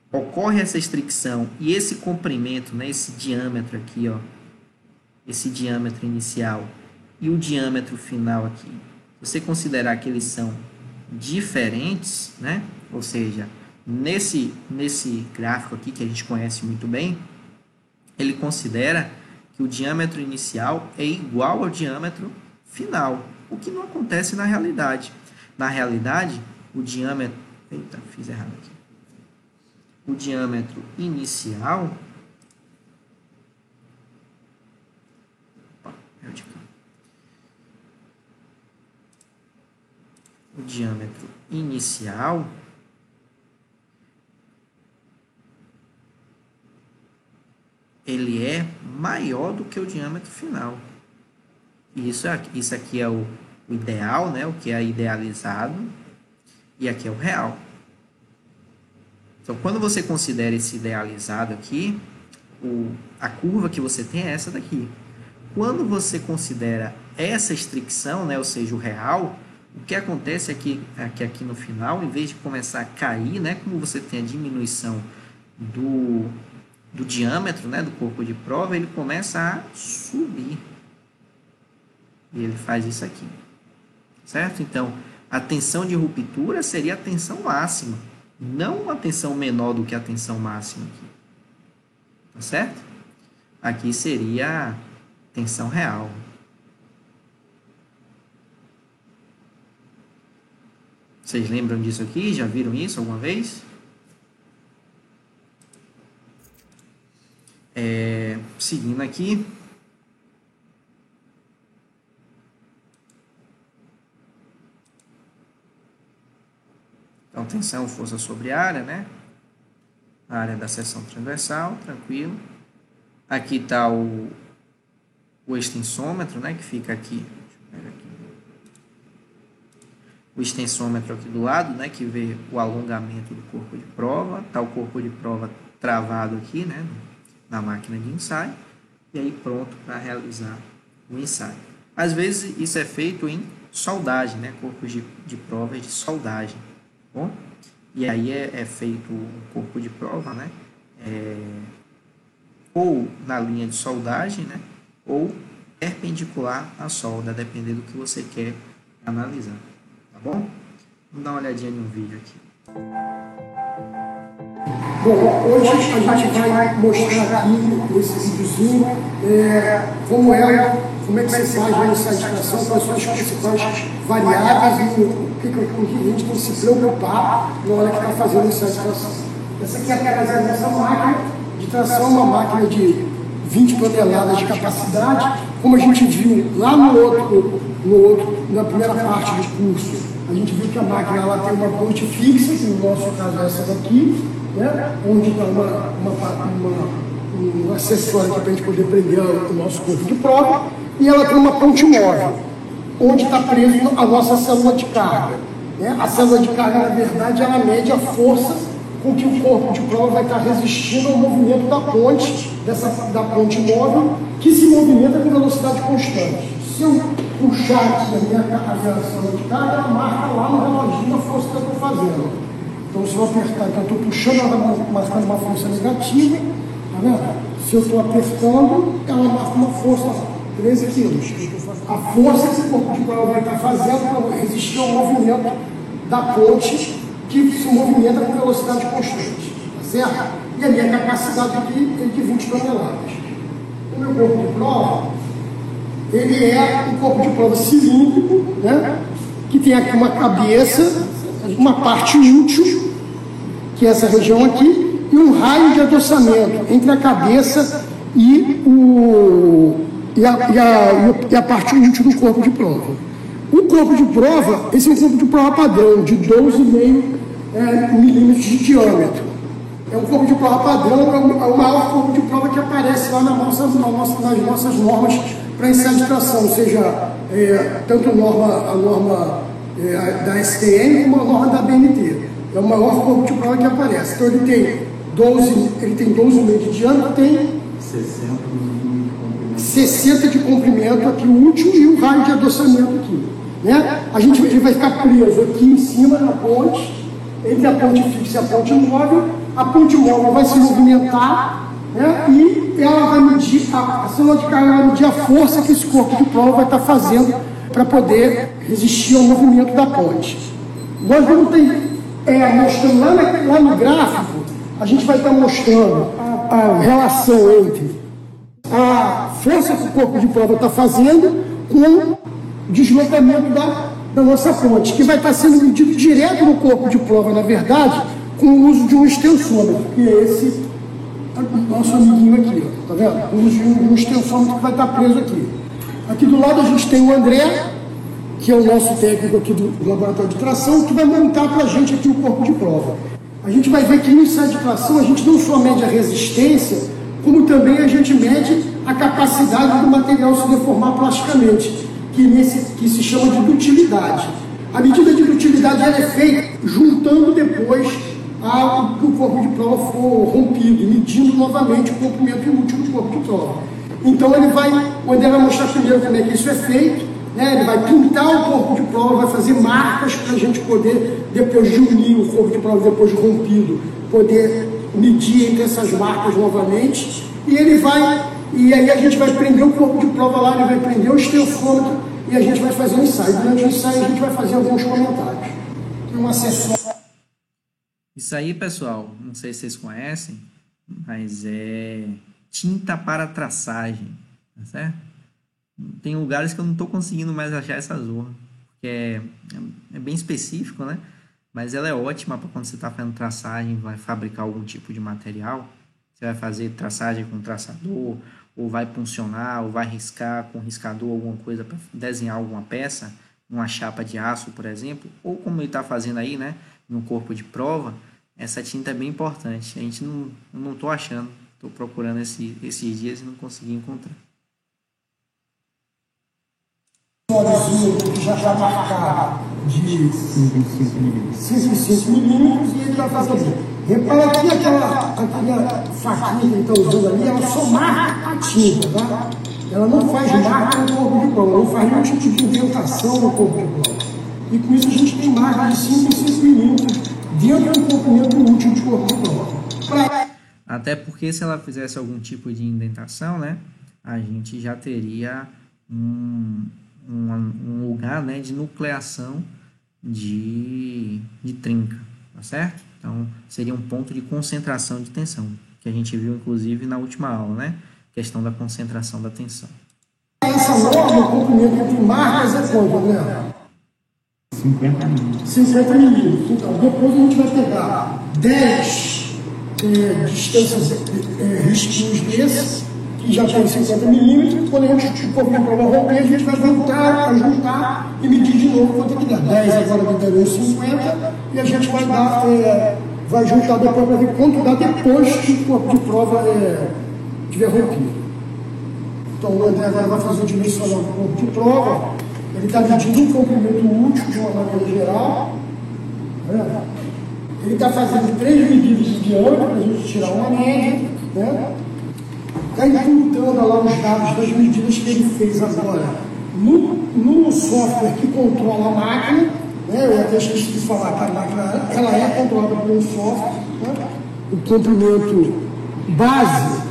ocorre essa estricção e esse comprimento, né, esse diâmetro aqui, ó, esse diâmetro inicial e o diâmetro final aqui, você considerar que eles são diferentes, né, ou seja, nesse gráfico aqui que a gente conhece muito bem, ele considera que o diâmetro inicial é igual ao diâmetro final, o que não acontece na realidade. Na realidade, o diâmetro... Eita, fiz errado aqui. O diâmetro inicial... O diâmetro inicial ele é maior do que o diâmetro final. E isso aqui é o ideal, né? O que é idealizado, e aqui é o real. Então, quando você considera esse idealizado aqui, a curva que você tem é essa daqui. Quando você considera essa estricção, né? Ou seja, o real, o que acontece é que aqui no final, em vez de começar a cair, né? Como você tem a diminuição do diâmetro, né, do corpo de prova, ele começa a subir. E ele faz isso aqui. Certo? Então, a tensão de ruptura seria a tensão máxima, não uma tensão menor do que a tensão máxima aqui. Tá certo? Aqui seria a tensão real. Vocês lembram disso aqui? Já viram isso alguma vez? Seguindo aqui. Então, tensão, força sobre área, né? A área da seção transversal, tranquilo. Aqui está o extensômetro, né? Que fica aqui. Deixa eu pegar aqui. O extensômetro aqui do lado, né? Que vê o alongamento do corpo de prova. Está o corpo de prova travado aqui, né? Na máquina de ensaio. E aí pronto para realizar o ensaio. Às vezes isso é feito em soldagem, né? Corpos de provas de soldagem. Bom? E aí é feito o corpo de prova, né? Ou na linha de soldagem, né? Ou perpendicular à solda, dependendo do que você quer analisar, tá bom? Vamos dar uma olhadinha em um vídeo aqui. Bom, hoje a gente vai mostrar aqui nesse videozinho como é que se faz a iniciação, quais são as principais variáveis e o que a gente tem que se preocupar na hora que está fazendo a iniciação. Essa aqui é essa máquina de tração, uma máquina de 20 toneladas de capacidade. Como a gente viu lá na primeira parte do curso, a gente viu que a máquina ela tem uma ponte fixa, que no nosso caso é essa daqui, né? Onde está um acessório para a gente poder prender o nosso corpo de prova, e ela tem uma ponte móvel, onde está preso a nossa célula de carga. Né? A célula de carga, na verdade, ela mede a força com que o corpo de prova vai estar resistindo ao movimento da ponte, da ponte móvel, que se movimenta com velocidade constante. Se eu puxar aqui a minha célula de carga, ela marca lá no reloginho a força que eu estou fazendo. Então, se eu apertar, então eu estou puxando, ela marcando uma força negativa, tá vendo? Se eu estou apertando, ela marca uma força 13 quilos. A força que o corpo de prova vai estar fazendo para resistir ao movimento da ponte, que se movimenta com velocidade constante, tá certo? E a minha capacidade aqui é de 20 toneladas. O meu corpo de prova, ele é um corpo de prova cilíndrico, né? Que tem aqui uma cabeça, uma parte útil, que é essa região aqui, e um raio de adossamento entre a cabeça e a parte útil do corpo de prova. O corpo de prova, esse é um corpo de prova padrão, de 12,5 milímetros de diâmetro. É um corpo de prova padrão, é o maior corpo de prova que aparece lá nas nossas normas para ensaio de tração, ou seja, tanto a norma da STM como a norma da BNT. É o maior corpo de prova que aparece. Então ele tem 12,5 de diâmetro, tem 60 de comprimento aqui, o último, e o raio de adossamento aqui. Né? Ele vai ficar preso aqui em cima na ponte, entre a ponte fixa e a ponte móvel. A ponte móvel vai se movimentar, né? E ela vai medir, a célula de carga vai medir a força que esse corpo de prova vai estar fazendo para poder resistir ao movimento da ponte. Nós vamos ter, mostrando lá no gráfico, a gente vai estar mostrando a relação entre a força que o corpo de prova está fazendo com o deslocamento da nossa ponte, que vai estar sendo medido direto no corpo de prova, na verdade, com o uso de um extensômetro, que é esse nosso amiguinho aqui, ó, tá vendo? O uso de um extensômetro que vai estar preso aqui. Aqui do lado a gente tem o André, que é o nosso técnico aqui do laboratório de tração, que vai montar para a gente aqui o corpo de prova. A gente vai ver que no ensaio de tração a gente não só mede a resistência, como também a gente mede a capacidade do material se deformar plasticamente, que se chama de dutilidade. A medida de dutilidade ela é feita juntando depois que o corpo de prova for rompido, medindo novamente o comprimento inútil do corpo de prova. Então o André vai mostrar primeiro como é que isso é feito, né? Ele vai pintar o corpo de prova, vai fazer marcas para a gente poder, depois de unir o corpo de prova, depois de rompido, poder medir entre essas marcas novamente, e aí a gente vai prender o corpo de prova lá, ele vai prender o extensômetro e a gente vai fazer um ensaio. Durante o ensaio a gente vai fazer alguns comentários. Tem uma sessão. Isso aí, pessoal, não sei se vocês conhecem, mas é tinta para traçagem, tá certo? Tem lugares que eu não estou conseguindo mais achar essa zorra, porque é bem específico, né? Mas ela é ótima para quando você está fazendo traçagem, vai fabricar algum tipo de material. Você vai fazer traçagem com traçador, ou vai puncionar, ou vai riscar com riscador alguma coisa para desenhar alguma peça, numa chapa de aço, por exemplo, ou como ele está fazendo aí, né? No corpo de prova, essa tinta é bem importante. A gente não estou achando, estou procurando esses dias e não consegui encontrar. Que já está marcado de 5 milímetros e ele vai fazer. Repara aqui aquela faquinha que ele está usando ali, ela só marca a tinta, tá? Ela não faz marca no corpo de prova, não faz nenhum tipo de indentação no corpo de prova. E com isso a gente tem marca de 5 milímetros dentro do comprimento útil de corpo de prova. Até porque se ela fizesse algum tipo de indentação, né, a gente já teria um lugar, né, de nucleação de trinca, tá certo? Então, seria um ponto de concentração de tensão, que a gente viu, inclusive, na última aula, né? Questão da concentração da tensão. Essa norma, o comprimento entre marcas é quanto, André? 50 milímetros. 50 milímetros. Então, depois a gente vai pegar 10 distâncias risquinhos desses, que já tem 50 milímetros. Quando a gente for para uma romper, a gente vai voltar a juntar e medir de novo quanto é que dá. 10 agora que deu 50, e a gente vai dar, vai juntar depois para ver quanto dá depois que o corpo de prova tiver rompido. Então o André agora vai fazer o dimensional do corpo de prova. Ele está medindo um comprimento útil de uma maneira geral. Ele está fazendo 3 medidas de diâmetro para a gente tirar uma média. Está imputando lá os dados das medidas que ele fez agora no software que controla a máquina. Eu até esqueci de falar que a máquina ela é controlada por um software. O comprimento base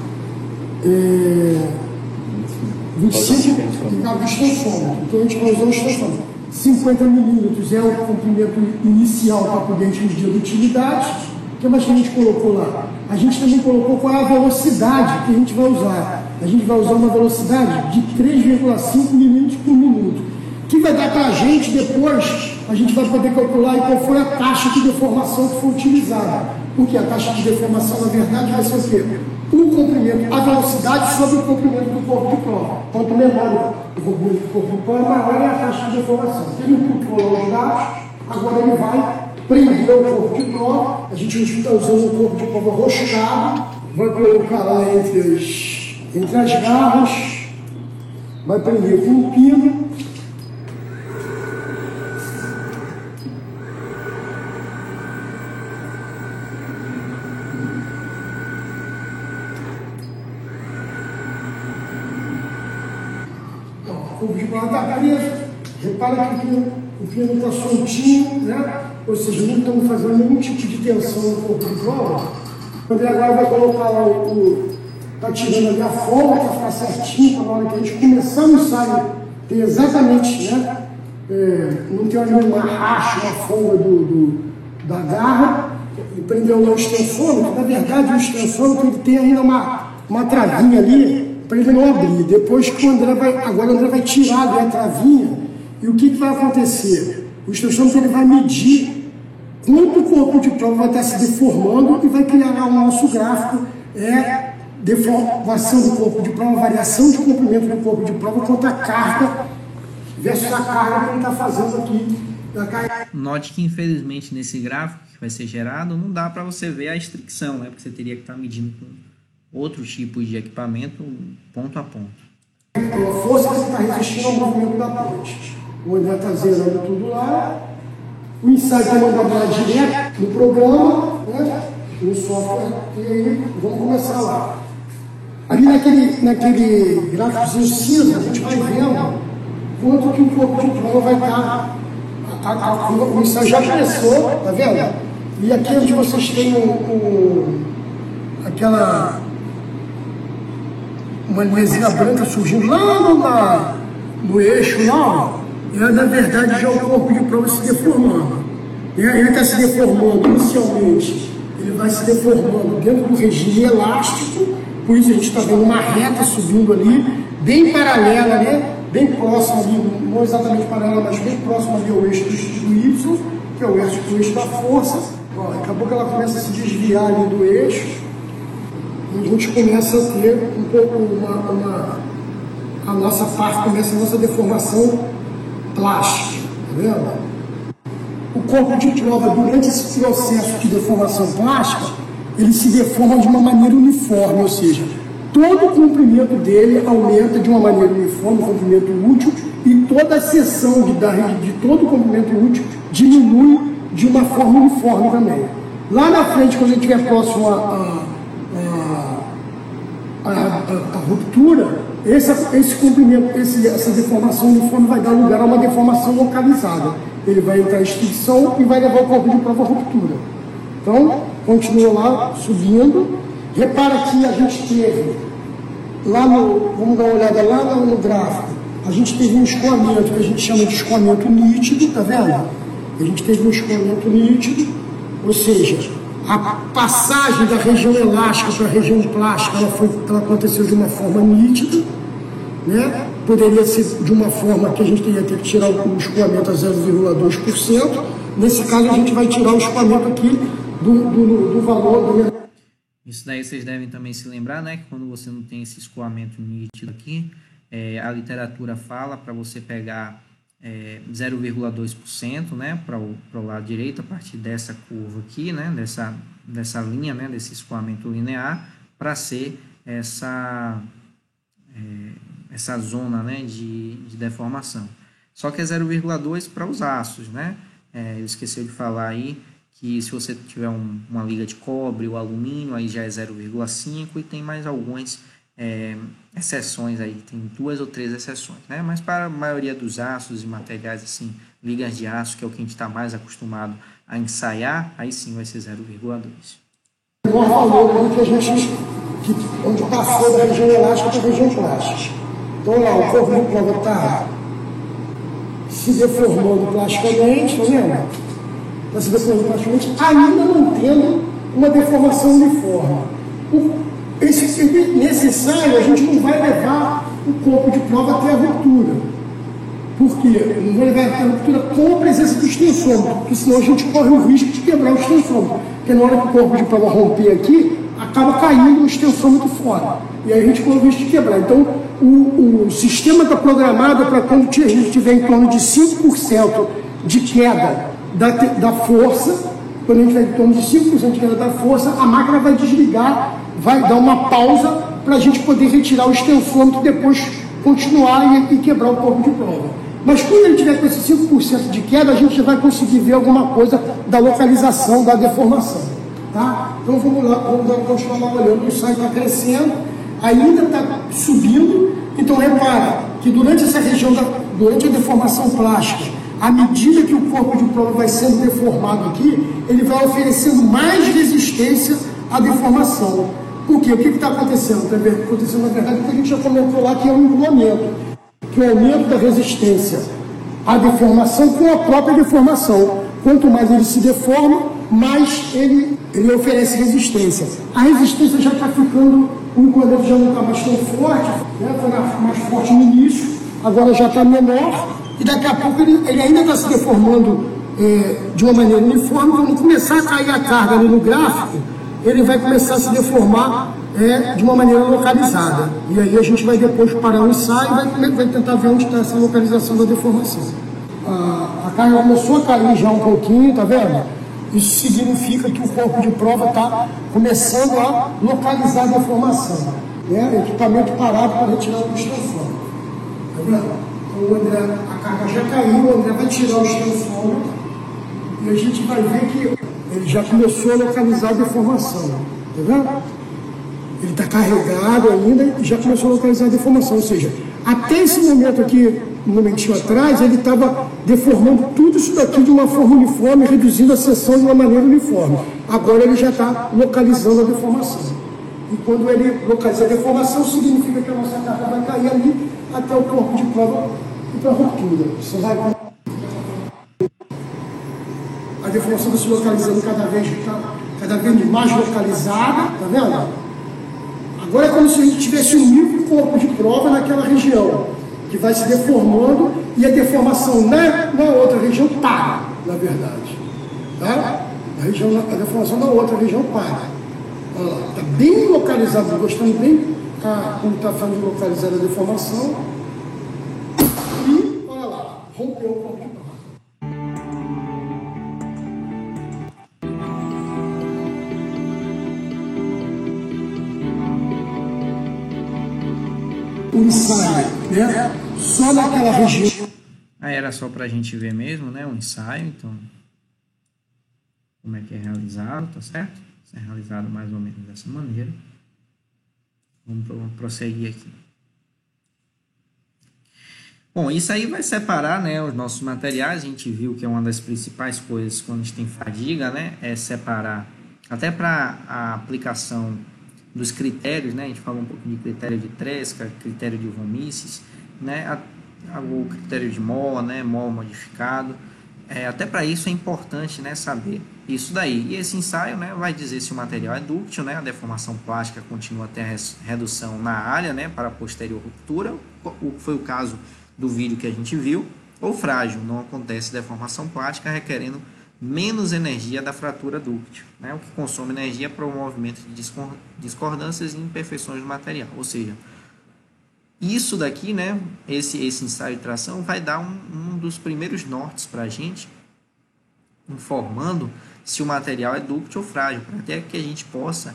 25 do extensômetro. Então a gente vai usar o extensômetro. 50 milímetros é o comprimento inicial para poder a gente medir a utilidade. O que mais que a gente colocou lá? A gente também colocou qual é a velocidade que a gente vai usar. A gente vai usar uma velocidade de 3,5 milímetros por minuto. Que vai dar para a gente depois, a gente vai poder calcular qual foi a taxa de deformação que foi utilizada. Porque a taxa de deformação, na verdade, vai ser o quê? O comprimento, a velocidade sobre o comprimento do corpo de prova. Quanto menor o comprimento do corpo de prova, maior é a taxa de deformação. Ele inputou lá os dados, agora ele vai prender o corpo de prova. A gente está usando o corpo de prova rochado, vai colocar lá entre as garras, vai prender com um pino. O corpo de prova está preso. Repara que o pino está soltinho, né? Ou seja, não estamos fazendo nenhum tipo de tensão no corpo de prova. O André agora vai colocar lá está tirando ali a folga para ficar certinho, para na hora que a gente começar o ensaio, ter exatamente, né? Não ter uma racha, uma folga da garra, e prendeu lá o extensômetro. Na verdade, o extensômetro ele tem ainda uma travinha ali para ele não abrir. Depois que o André vai tirar ali a travinha, e o que vai acontecer? O extensômetro ele vai medir quanto o corpo de prova vai estar se deformando e vai criar lá o nosso gráfico, deformação do corpo de prova, variação de comprimento do corpo de prova contra a carga versus a carga que ele está fazendo aqui. Note que, infelizmente, nesse gráfico que vai ser gerado, não dá para você ver a estricção, né? Porque você teria que estar medindo com outro tipo de equipamento, ponto a ponto. A força que está resistindo ao movimento da ponte. O André está zerando tudo lá. O ensaio vai mandar lá direto no programa, né? No software. E aí, vamos começar lá. Ali naquele gráficozinho cinza, a gente vai vendo quanto que o corpo de prova vai estar. O ensaio já começou, tá vendo? E aqui onde vocês têm uma luzinha branca surgindo lá no eixo lá, na verdade já o corpo de prova se deformando. Ele está se deformando inicialmente, ele vai se deformando dentro do regime elástico, por isso a gente está vendo uma reta subindo ali, bem paralela, né? Bem próximo ali, não exatamente paralela, mas bem próximo ali ao eixo do Y, que é o eixo da força. Ó, daqui a pouco ela começa a se desviar ali do eixo, e a gente começa a ter um pouco a nossa parte, começa a nossa deformação plástica, tá vendo? O corpo de prova, durante esse processo de deformação plástica, ele se deforma de uma maneira uniforme, ou seja, todo o comprimento dele aumenta de uma maneira uniforme, o comprimento útil, e toda a seção de todo o comprimento útil diminui de uma forma uniforme também. Lá na frente, quando a gente estiver próximo à ruptura, esse comprimento, essa deformação uniforme vai dar lugar a uma deformação localizada. Ele vai entrar em extinção e vai levar o corpo de prova à ruptura. Então, continua lá subindo. Repara que a gente teve, lá no, vamos dar uma olhada lá no gráfico, a gente teve um escoamento que a gente chama de escoamento nítido, tá vendo? A gente teve um escoamento nítido, ou seja, a passagem da região elástica para a região plástica, ela aconteceu de uma forma nítida, né? Poderia ser de uma forma que a gente teria que tirar o escoamento a 0,2%. Nesse caso, a gente vai tirar o escoamento aqui do valor do... Isso daí vocês devem também se lembrar, né? Que quando você não tem esse escoamento nítido aqui, a literatura fala para você pegar 0,2%, né? Para o lado direito, a partir dessa curva aqui, né? Dessa linha, né? Desse escoamento linear, para ser essa zona, né? de deformação. Só que é 0,2 para os aços, né? Eu esqueci de falar aí que se você tiver uma liga de cobre ou alumínio, aí já é 0,5 e tem mais algumas exceções aí, tem 2 ou 3 exceções, né? Mas para a maioria dos aços e materiais assim, ligas de aço, que é o que a gente está mais acostumado a ensaiar, aí sim vai ser 0,2. Igual valor que a gente, onde passou da região elástica para a região plástica. Então lá, o corpo de prova está se deformando plasticamente, tá vendo? Está se deformando plasticamente, ainda mantendo uma deformação uniforme. Nesse ensaio, a gente não vai levar o corpo de prova até a ruptura. Por quê? Não vai levar até a ruptura com a presença do extensômetro, porque senão a gente corre o risco de quebrar o extensômetro. Porque na hora que o corpo de prova romper aqui, acaba caindo o extensômetro fora. E aí a gente corre o risco de quebrar. Então, o sistema está programado para quando a gente tiver em torno de 5% de queda da força, quando a gente tiver em torno de 5% de queda da força, a máquina vai desligar, vai dar uma pausa para a gente poder retirar o extensômetro e depois continuar e quebrar o corpo de prova. Mas quando ele tiver com esse 5% de queda, a gente já vai conseguir ver alguma coisa da localização da deformação. Tá? Então vamos lá, continuar lá olhando. O ensaio está crescendo, ainda está subindo. Então repara que durante essa região, durante a deformação plástica, à medida que o corpo de prova vai sendo deformado aqui, ele vai oferecendo mais resistência à deformação. Por quê? O que está acontecendo? Está acontecendo, na verdade, o que a gente já comentou lá, que é o engolamento, que é o aumento da resistência à deformação com a própria deformação. Quanto mais ele se deforma, mais ele oferece resistência. A resistência já está ficando, o engolamento já não está mais tão forte, né? Foi mais forte no início, agora já está menor, e daqui a pouco ele ainda está se deformando de uma maneira uniforme. Quando começar a cair a carga ali no gráfico, ele vai começar a se deformar de uma maneira localizada. E aí a gente vai depois parar o ensaio e vai tentar ver onde está essa localização da deformação. A carga começou a cair já um pouquinho, tá vendo? Isso significa que o corpo de prova está começando a localizar a deformação. Né? Equipamento parado para retirar o extensômetro. Tá vendo? Então, o André, a carga já caiu, o André vai tirar o extensômetro e a gente vai ver que ele já começou a localizar a deformação. Tá vendo? Ele está carregado ainda e já começou a localizar a deformação. Ou seja, até esse momento aqui, um momentinho atrás, ele estava deformando tudo isso daqui de uma forma uniforme, reduzindo a seção de uma maneira uniforme. Agora ele já está localizando a deformação. E quando ele localiza a deformação, significa que a nossa carga vai cair ali até o corpo de prova e para a ruptura. Você vai... A deformação está se localizando cada vez mais localizada, tá vendo? Agora é como se a gente tivesse um único corpo de prova naquela região, que vai se deformando e a deformação na outra região para, na verdade. Tá? A deformação na outra região para. Está bem localizado, gostando bem como está falando de localizar a deformação. E, olha lá, rompeu o corpo de prova. O ensaio, né? Só naquela região. Aí era só para a gente ver mesmo, né? Um ensaio, então como é que é realizado, tá certo? É realizado mais ou menos dessa maneira. Vamos prosseguir aqui. Bom, isso aí vai separar, né, os nossos materiais. A gente viu que é uma das principais coisas quando a gente tem fadiga, né? É separar até para a aplicação dos critérios, né? A gente falou um pouco de critério de Tresca, critério de von Mises, né? O critério de Mohr, né? Mohr modificado. Até para isso é importante, né, saber isso daí. E esse ensaio, né, vai dizer se o material é dúctil, né, a deformação plástica continua até a redução na área, né, para a posterior ruptura, foi o caso do vídeo que a gente viu, ou frágil, não acontece deformação plástica requerendo menos energia da fratura dúctil, né, o que consome energia para o movimento de discordâncias e imperfeições do material, ou seja, isso daqui, né, esse ensaio de tração vai dar um dos primeiros nortes para a gente, informando se o material é dúctil ou frágil, para até que a gente possa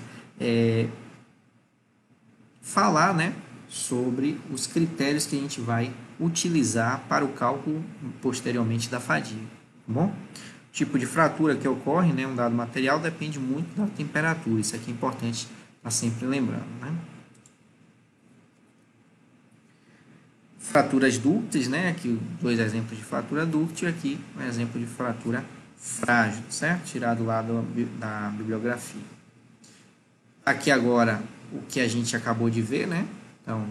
falar, né, sobre os critérios que a gente vai utilizar para o cálculo posteriormente da fadiga. Tá bom? O tipo de fratura que ocorre, né, um dado material depende muito da temperatura, isso aqui é importante estar sempre lembrando, né? Fraturas dúcteis, né? Aqui dois exemplos de fratura dúctil, aqui um exemplo de fratura frágil, certo? Tirado lá da bibliografia. Aqui agora o que a gente acabou de ver, né? Então,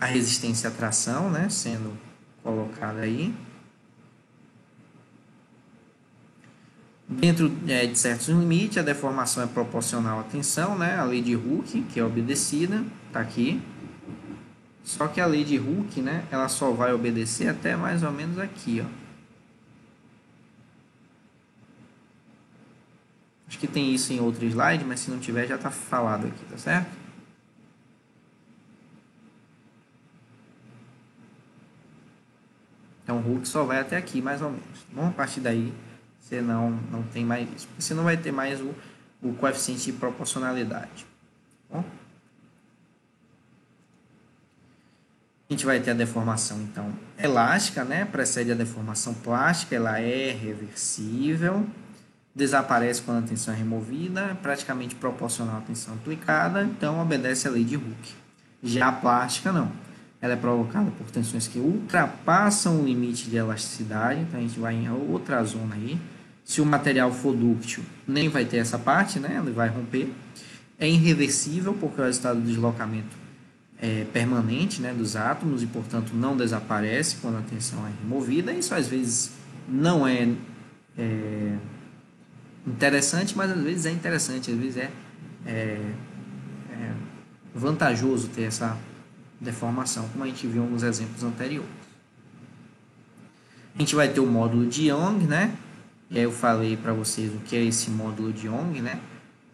a resistência à tração, né? Sendo colocada aí. Dentro de certos limites, a deformação é proporcional à tensão, né? A lei de Hooke, que é obedecida, está aqui. Só que a lei de Hooke, né, ela só vai obedecer até mais ou menos aqui, ó. Acho que tem isso em outro slide, mas se não tiver já está falado aqui, tá certo? Então o Hooke só vai até aqui mais ou menos. Bom, a partir daí você não tem mais isso. Você não vai ter mais o coeficiente de proporcionalidade. Bom? A gente vai ter a deformação, então, elástica, né? Precede a deformação plástica, ela é reversível, desaparece quando a tensão é removida, praticamente proporcional à tensão aplicada, então obedece à lei de Hooke. Já a plástica, não. Ela é provocada por tensões que ultrapassam o limite de elasticidade, então a gente vai em outra zona aí. Se o material for dúctil, nem vai ter essa parte, né? Ele vai romper. É irreversível, porque é o resultado do deslocamento permanente, né, dos átomos e, portanto, não desaparece quando a tensão é removida. Isso às vezes não é interessante, mas às vezes é interessante, às vezes é vantajoso ter essa deformação, como a gente viu nos exemplos anteriores. A gente vai ter o módulo de Young, né? E aí eu falei para vocês o que é esse módulo de Young, né?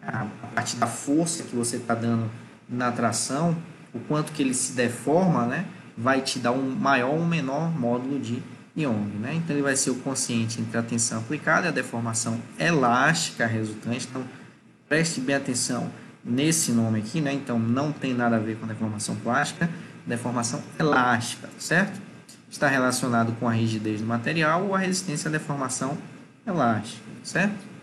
A partir da força que você está dando na tração, o quanto que ele se deforma, né, vai te dar um maior ou menor módulo de Young, né? Então ele vai ser o quociente entre a tensão aplicada e a deformação elástica resultante. Então preste bem atenção nesse nome aqui, né? Então não tem nada a ver com a deformação plástica, deformação elástica, certo? Está relacionado com a rigidez do material ou a resistência à deformação elástica, certo?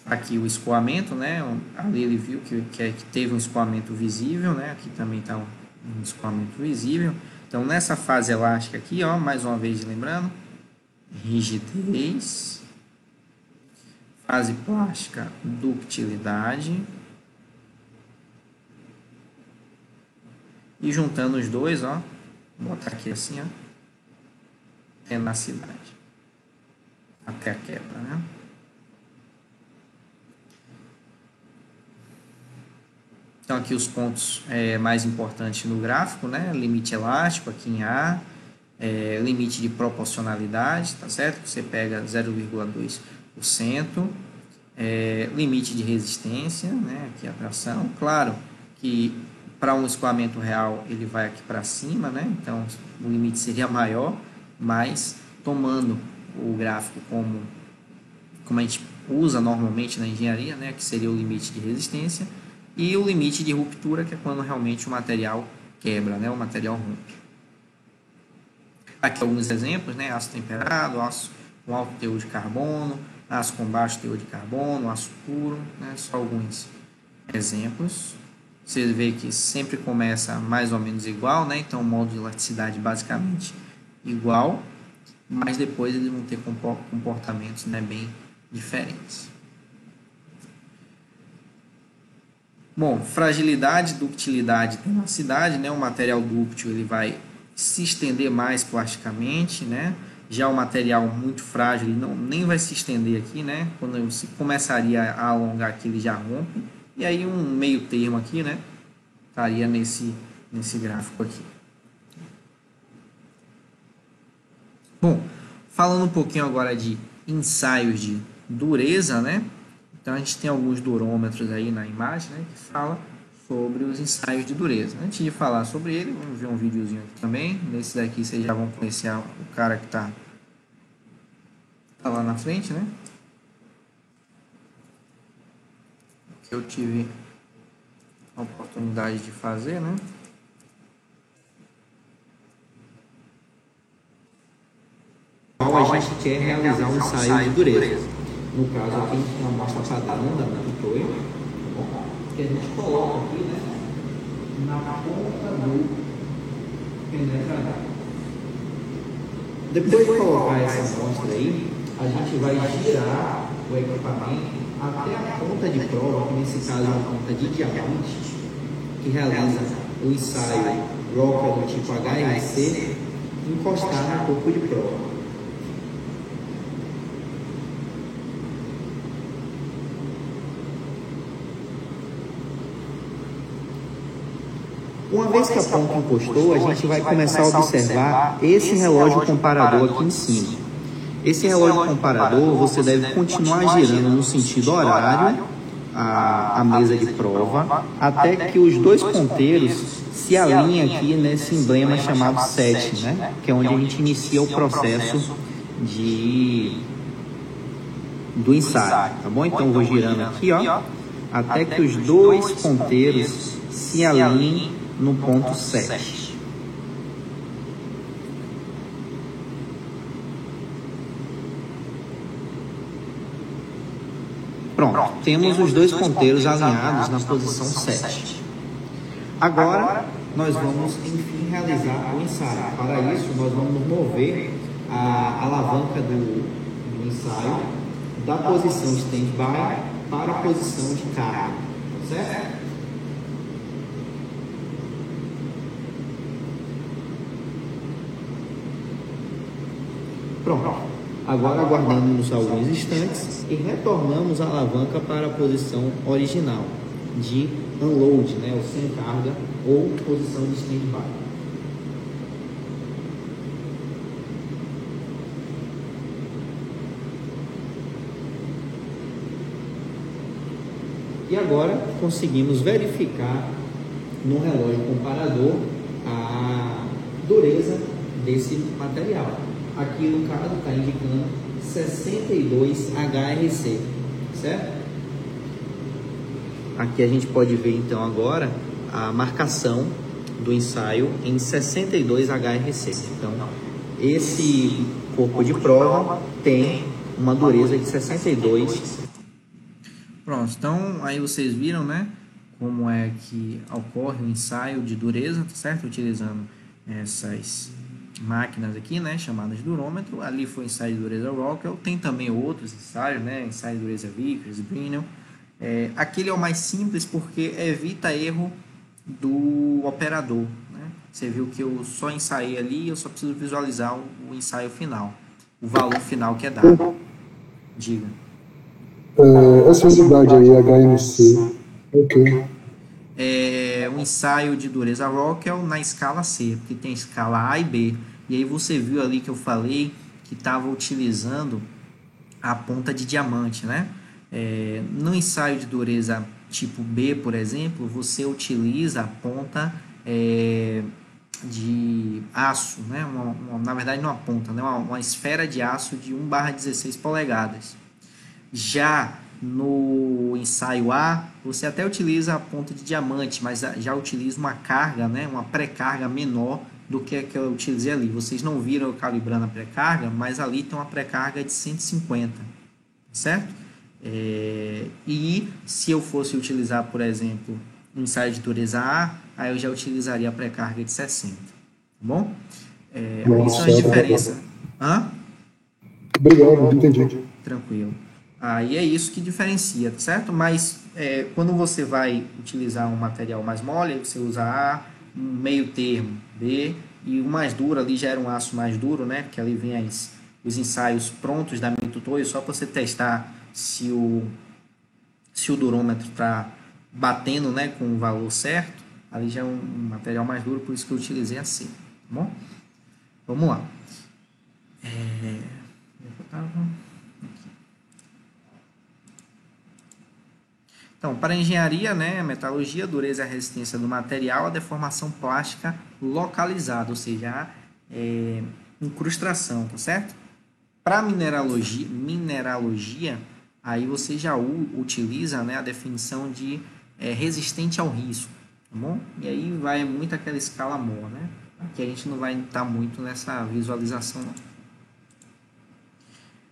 Aqui o escoamento, né? Ali ele viu que teve um escoamento visível, né? Aqui também está um escoamento visível. Então, nessa fase elástica aqui, ó, mais uma vez lembrando, rigidez, fase plástica, ductilidade. E juntando os dois, ó, vou botar aqui assim, ó, tenacidade, até a quebra, né? Então, aqui os pontos mais importantes no gráfico, né? Limite elástico aqui em A, limite de proporcionalidade, tá certo? Você pega 0,2%, limite de resistência, né? Aqui a tração. Claro que para um escoamento real ele vai aqui para cima, né? Então o limite seria maior, mas tomando o gráfico como a gente usa normalmente na engenharia, né? Que seria o limite de resistência. E o limite de ruptura, que é quando realmente o material quebra, né? O material rompe. Aqui alguns exemplos, né? Aço temperado, aço com alto teor de carbono, aço com baixo teor de carbono, aço puro, né? Só alguns exemplos. Você vê que sempre começa mais ou menos igual, né? Então o módulo de elasticidade basicamente igual. mas depois eles vão ter comportamentos, né, bem diferentes. Bom, fragilidade, ductilidade, tenacidade, né? O material dúctil ele vai se estender mais plasticamente, né? Já o material muito frágil ele nem vai se estender aqui, né? Quando se começaria a alongar aqui, ele já rompe. E aí um meio termo aqui, né? Estaria nesse gráfico aqui. Bom, falando um pouquinho agora de ensaios de dureza, né? Então, a gente tem alguns durômetros aí na imagem, né, que fala sobre os ensaios de dureza. Antes de falar sobre ele, vamos ver um videozinho aqui também. Nesse daqui vocês já vão conhecer o cara que está lá na frente, né? Que eu tive a oportunidade de fazer, né? Qual a gente quer realizar um ensaio de dureza. No caso aqui, a gente tem uma amostra padrão da Multitoy, que a gente coloca aqui, né, na ponta do penetrador. Depois de colocar essa amostra aí, a gente vai girar o equipamento até a ponta de prova, que nesse caso é uma ponta de diamante, que realiza o ensaio Rockwell do tipo HRC, encostar no corpo de prova. Uma vez que a ponta encostou, a gente vai começar a observar esse relógio comparador aqui em cima. Esse relógio comparador, você deve continuar girando no sentido horário a mesa de prova, até que os dois ponteiros se alinhem aqui nesse emblema chamado set, né? Que é onde a gente inicia o processo do ensaio, tá bom? Então, eu vou girando aqui, ó, até que os dois ponteiros se alinhem no ponto 7. Pronto, temos os dois ponteiros alinhados na posição 7. Agora, nós vamos, enfim, realizar o ensaio. Para isso, nós vamos mover a alavanca do ensaio da posição stand-by para a posição de carga, certo? Pronto. Agora aguardamos alguns instantes e retornamos a alavanca para a posição original de unload, né, ou sem carga, ou posição de stand-by. E agora conseguimos verificar no relógio comparador a dureza desse material. Aqui no caso está indicando 62 HRC, certo? Aqui a gente pode ver então agora a marcação do ensaio em 62 HRC. Então, esse corpo de prova tem uma dureza de 62. Pronto, então aí vocês viram, né, como é que ocorre o ensaio de dureza, certo? Utilizando essas máquinas aqui, né, chamadas de durômetro. Ali foi o ensaio de dureza Rockwell. Tem também outros ensaios, né, ensaio de dureza Vickers, Brinell. Aquele é o mais simples porque evita erro do operador, né? Você viu que eu só ensaiei ali, eu só preciso visualizar o ensaio final, o valor final que é dado. Diga. Essa unidade aí, HMC, ok. Um ensaio de dureza Rockwell na escala C, porque tem escala A e B. E aí você viu ali que eu falei que estava utilizando a ponta de diamante, né? No ensaio de dureza tipo B, por exemplo, você utiliza a ponta de aço, né? Na verdade não uma ponta, né? Uma esfera de aço de 1/16 polegadas. Já no ensaio A, você até utiliza a ponta de diamante, mas já utiliza uma carga, né, uma pré-carga menor do que a que eu utilizei ali. Vocês não viram eu calibrando a pré-carga, mas ali tem uma pré-carga de 150, certo? E se eu fosse utilizar, por exemplo, um ensaio de dureza A, aí eu já utilizaria a pré-carga de 60, tá bom? Isso é a diferença. Hã? Obrigado, entendi. Tranquilo. Aí é isso que diferencia, certo? Mas quando você vai utilizar um material mais mole, você usa A, um meio termo, B, e o mais duro ali já era um aço mais duro, né? Que ali vem os ensaios prontos da Mitutoyo, só para você testar se o durômetro está batendo, né, com o valor certo. Ali já é um material mais duro, por isso que eu utilizei assim, tá bom? Vamos lá. Então, para a engenharia, né, metalurgia, a dureza e a resistência do material, a deformação plástica localizada, ou seja, a incrustação, tá certo? Para mineralogia, aí você já utiliza, né, a definição de resistente ao risco, tá bom? E aí vai muito aquela escala Mohs, né? Aqui a gente não vai estar muito nessa visualização, não.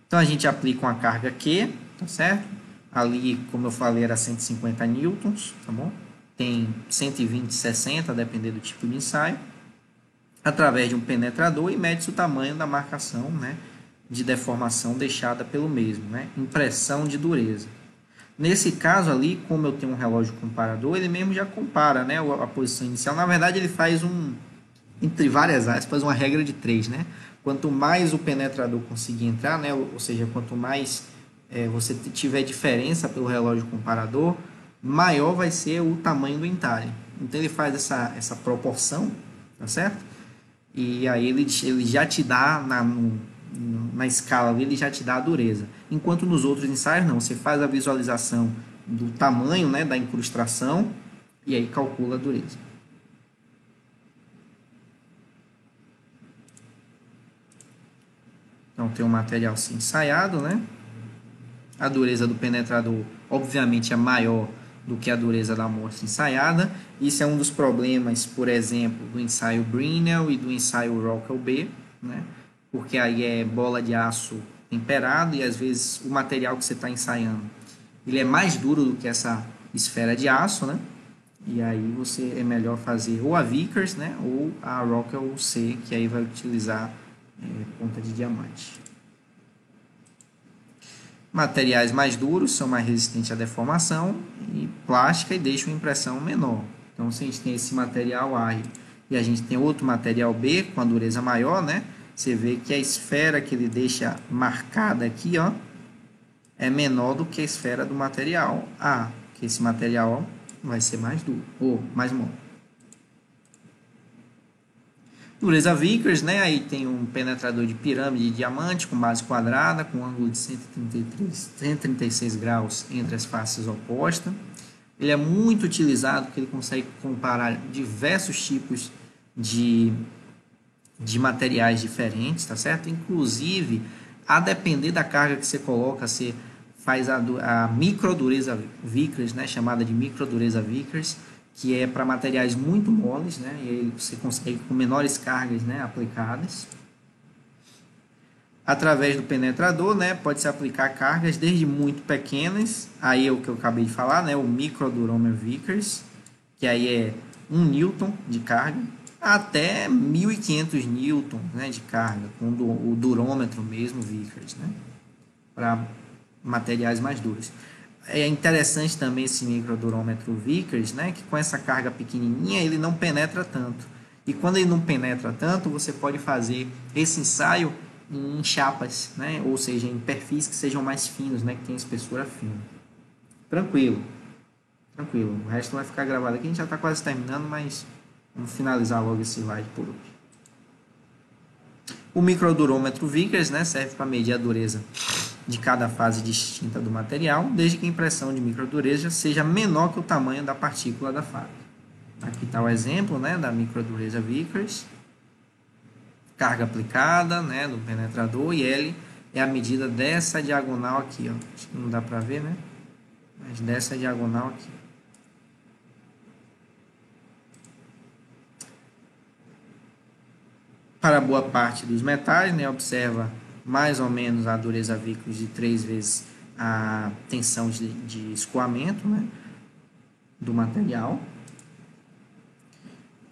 Então, a gente aplica uma carga Q, tá certo? Ali, como eu falei, era 150 newtons, tá bom? Tem 120, 60, dependendo do tipo de ensaio. Através de um penetrador e mede-se o tamanho da marcação, né, de deformação deixada pelo mesmo, né? Impressão de dureza. Nesse caso ali, como eu tenho um relógio comparador, ele mesmo já compara, né, a posição inicial. Na verdade, ele faz entre várias aspas, uma regra de 3, né? Quanto mais o penetrador conseguir entrar, né, ou seja, quanto mais você tiver diferença pelo relógio comparador, maior vai ser o tamanho do entalhe. Então ele faz essa proporção, tá certo? E aí ele já te dá na escala ali, ele já te dá a dureza. Enquanto nos outros ensaios não, você faz a visualização do tamanho, né, da incrustação e aí calcula a dureza. Então tem um material assim ensaiado, né? A dureza do penetrador, obviamente, é maior do que a dureza da amostra ensaiada. Isso é um dos problemas, por exemplo, do ensaio Brinell e do ensaio Rockwell B, né? Porque aí é bola de aço temperado e às vezes o material que você está ensaiando ele é mais duro do que essa esfera de aço, né? E aí é melhor fazer ou a Vickers, né? Ou a Rockwell C, que aí vai utilizar ponta de diamante. Materiais mais duros são mais resistentes à deformação e plástica e deixam impressão menor. Então, se a gente tem esse material A e a gente tem outro material B com a dureza maior, né? Você vê que a esfera que ele deixa marcada aqui, ó, é menor do que a esfera do material A, que esse material vai ser mais duro ou mais mole. Dureza Vickers, né? Aí tem um penetrador de pirâmide de diamante com base quadrada, com ângulo de 136 graus entre as faces opostas. Ele é muito utilizado porque ele consegue comparar diversos tipos de materiais diferentes, tá certo? Inclusive, a depender da carga que você coloca, você faz a microdureza Vickers, né? Chamada de microdureza Vickers, que é para materiais muito moles, né? E aí você consegue com menores cargas, né, aplicadas. Através do penetrador, né, pode-se aplicar cargas desde muito pequenas, aí é o que eu acabei de falar, né, o microdurômetro Vickers, que aí é 1 newton de carga, até 1.500 newtons, né, de carga, com o durômetro mesmo Vickers, né, para materiais mais duros. É interessante também esse microdurômetro Vickers, né, que com essa carga pequenininha ele não penetra tanto. E quando ele não penetra tanto, você pode fazer esse ensaio em chapas, né, ou seja, em perfis que sejam mais finos, né, que tenham espessura fina. Tranquilo. Tranquilo. O resto vai ficar gravado aqui. A gente já está quase terminando, mas vamos finalizar logo esse slide por hoje. O microdurômetro Vickers, né, serve para medir a dureza de cada fase distinta do material, desde que a impressão de microdureza seja menor que o tamanho da partícula da fábrica. Aqui está o exemplo, né, da microdureza Vickers. Carga aplicada, né, do penetrador, e L é a medida dessa diagonal aqui, ó. Acho que não dá para ver, né? Mas dessa diagonal aqui. Para boa parte dos metais, né, observa mais ou menos a dureza Vickers de 3 vezes a tensão de escoamento, né, do material.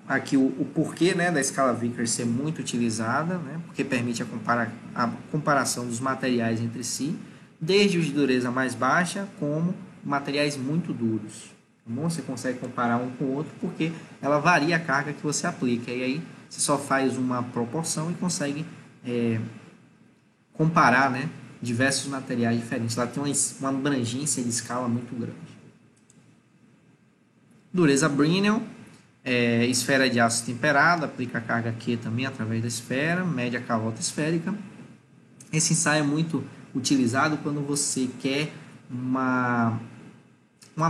aqui o porquê, né, da escala Vickers ser muito utilizada, né, porque permite a comparação dos materiais entre si, desde os de dureza mais baixa como materiais muito duros. Tá bom? Você consegue comparar um com o outro porque ela varia a carga que você aplica, e aí você só faz uma proporção e consegue comparar, né, diversos materiais diferentes. Ela tem uma abrangência de escala muito grande. Dureza Brinell, esfera de aço temperado, aplica a carga Q também através da esfera, mede a calota esférica. Esse ensaio é muito utilizado quando você quer uma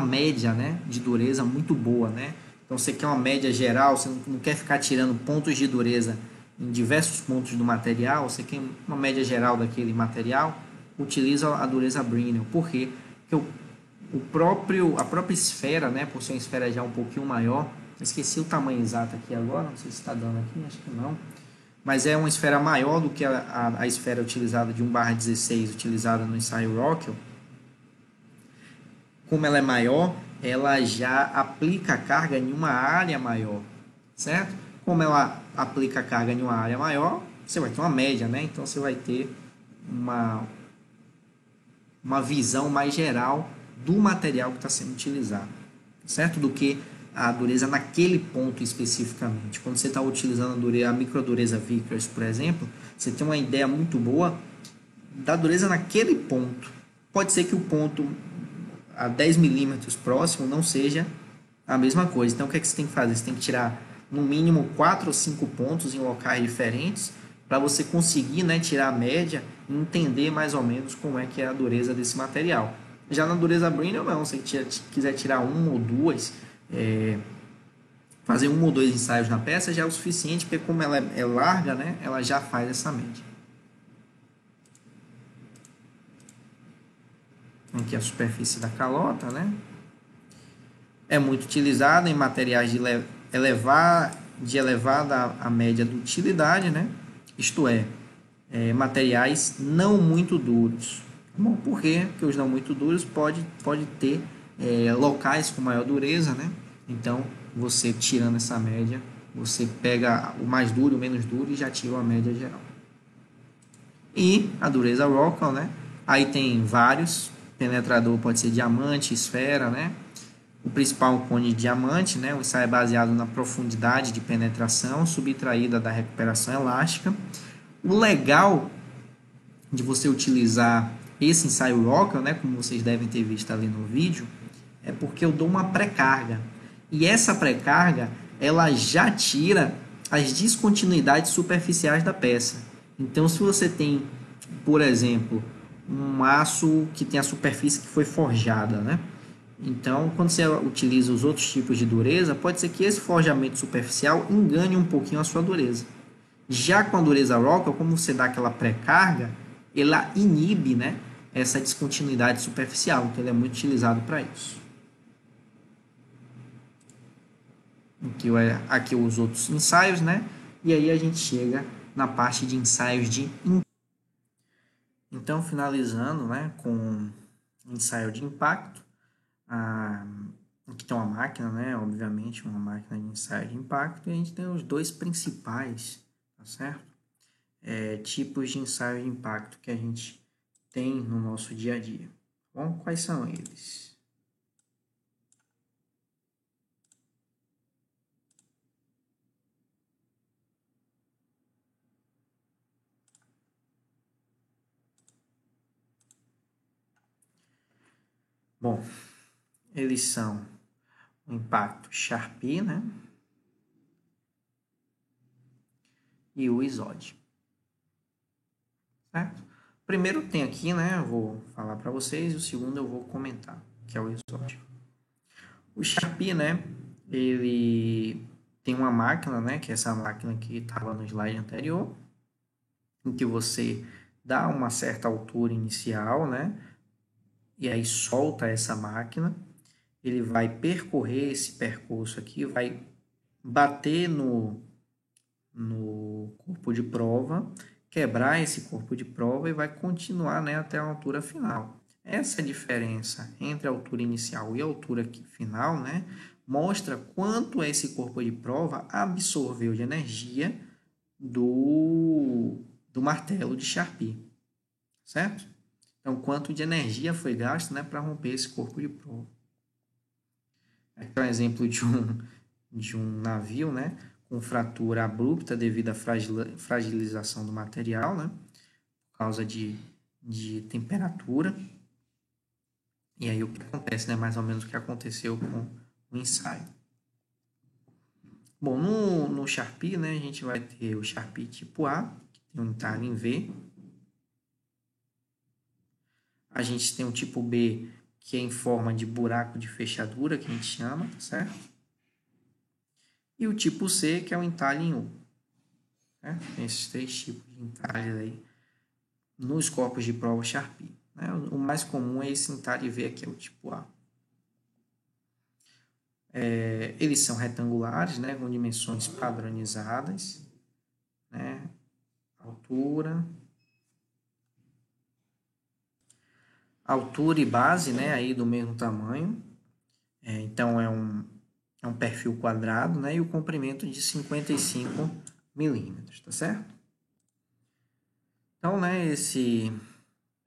média, né, de dureza muito boa, né? Então você quer uma média geral, você não quer ficar tirando pontos de dureza em diversos pontos do material, você quer uma média geral daquele material, utiliza a dureza Brinell. Por quê? Porque a própria esfera, né, por ser uma esfera já um pouquinho maior, esqueci o tamanho exato aqui agora, não sei se está dando aqui, acho que não, mas é uma esfera maior do que a esfera utilizada de 1/16 utilizada no ensaio Rockwell. Como ela é maior, ela já aplica a carga em uma área maior, certo? Como ela aplica a carga em uma área maior, você vai ter uma média, né? Então você vai ter uma visão mais geral do material que está sendo utilizado, certo? Do que a dureza naquele ponto especificamente. Quando você está utilizando a microdureza Vickers, por exemplo, você tem uma ideia muito boa da dureza naquele ponto. Pode ser que o ponto a 10 milímetros próximo não seja a mesma coisa. Então, o que é que você tem que fazer? Você tem que tirar no mínimo 4 ou 5 pontos em locais diferentes para você conseguir, né, tirar a média e entender mais ou menos como é que é a dureza desse material. Já na dureza Brinell, não. Se você quiser tirar uma ou duas, fazer um ou dois ensaios na peça já é o suficiente, porque como ela é larga, né, ela já faz essa média. Aqui a superfície da calota, né? É muito utilizada em materiais de elevada a média de utilidade, né? Isto é, materiais não muito duros. Bom, por quê? Porque os não muito duros pode ter locais com maior dureza, né? Então, você tirando essa média, você pega o mais duro, o menos duro e já tira a média geral. E a dureza Rockwell, né? Aí tem vários. Penetrador pode ser diamante, esfera, né? O principal é um cone de diamante, né? O ensaio é baseado na profundidade de penetração subtraída da recuperação elástica. O legal de você utilizar esse ensaio Rockwell, né? Como vocês devem ter visto ali no vídeo, é porque eu dou uma pré-carga. E essa pré-carga, ela já tira as descontinuidades superficiais da peça. Então, se você tem, por exemplo, um aço que tem a superfície que foi forjada, né? Então, quando você utiliza os outros tipos de dureza, pode ser que esse forjamento superficial engane um pouquinho a sua dureza. Já com a dureza Rockwell, como você dá aquela pré-carga, ela inibe, né, essa descontinuidade superficial. Então, ele é muito utilizado para isso. Aqui os outros ensaios, né? E aí a gente chega na parte de ensaios de impacto. Então, finalizando, né, com ensaio de impacto, aqui tem uma máquina, né, obviamente, uma máquina de ensaio de impacto, e a gente tem os dois principais, tá certo? Tipos de ensaio de impacto que a gente tem no nosso dia a dia. Bom, quais são eles? Bom, eles são o impacto Charpy, né? E o ISOD. Certo? Primeiro tem aqui, né? Eu vou falar para vocês, e o segundo eu vou comentar, que é o ISOD. O Charpy, né? Ele tem uma máquina, né? Que é essa máquina que estava no slide anterior, em que você dá uma certa altura inicial, né? E aí solta essa máquina, ele vai percorrer esse percurso aqui, vai bater no corpo de prova, quebrar esse corpo de prova e vai continuar, né, até a altura final. Essa diferença entre a altura inicial e a altura final, né, mostra quanto esse corpo de prova absorveu de energia do martelo de Charpy, certo? Então, quanto de energia foi gasto, né, para romper esse corpo de prova. Aqui é um exemplo de um navio, né, com fratura abrupta devido à fragilização do material, né, por causa de temperatura. E aí o que acontece, né, mais ou menos o que aconteceu com o ensaio. Bom, no Charpy, né, a gente vai ter o Charpy tipo A, que tem um entalhe em V. A gente tem um tipo B, que é em forma de buraco de fechadura, que a gente chama, tá certo? E o tipo C, que é o entalhe em U. Né? Tem esses 3 tipos de entalhes aí nos corpos de prova Charpy. Né? O mais comum é esse entalhe V aqui, é o tipo A. Eles são retangulares, né, com dimensões padronizadas, né, altura e base, né, aí do mesmo tamanho. Então é um perfil quadrado, né, e o comprimento de 55 milímetros, tá certo? Então, né, esse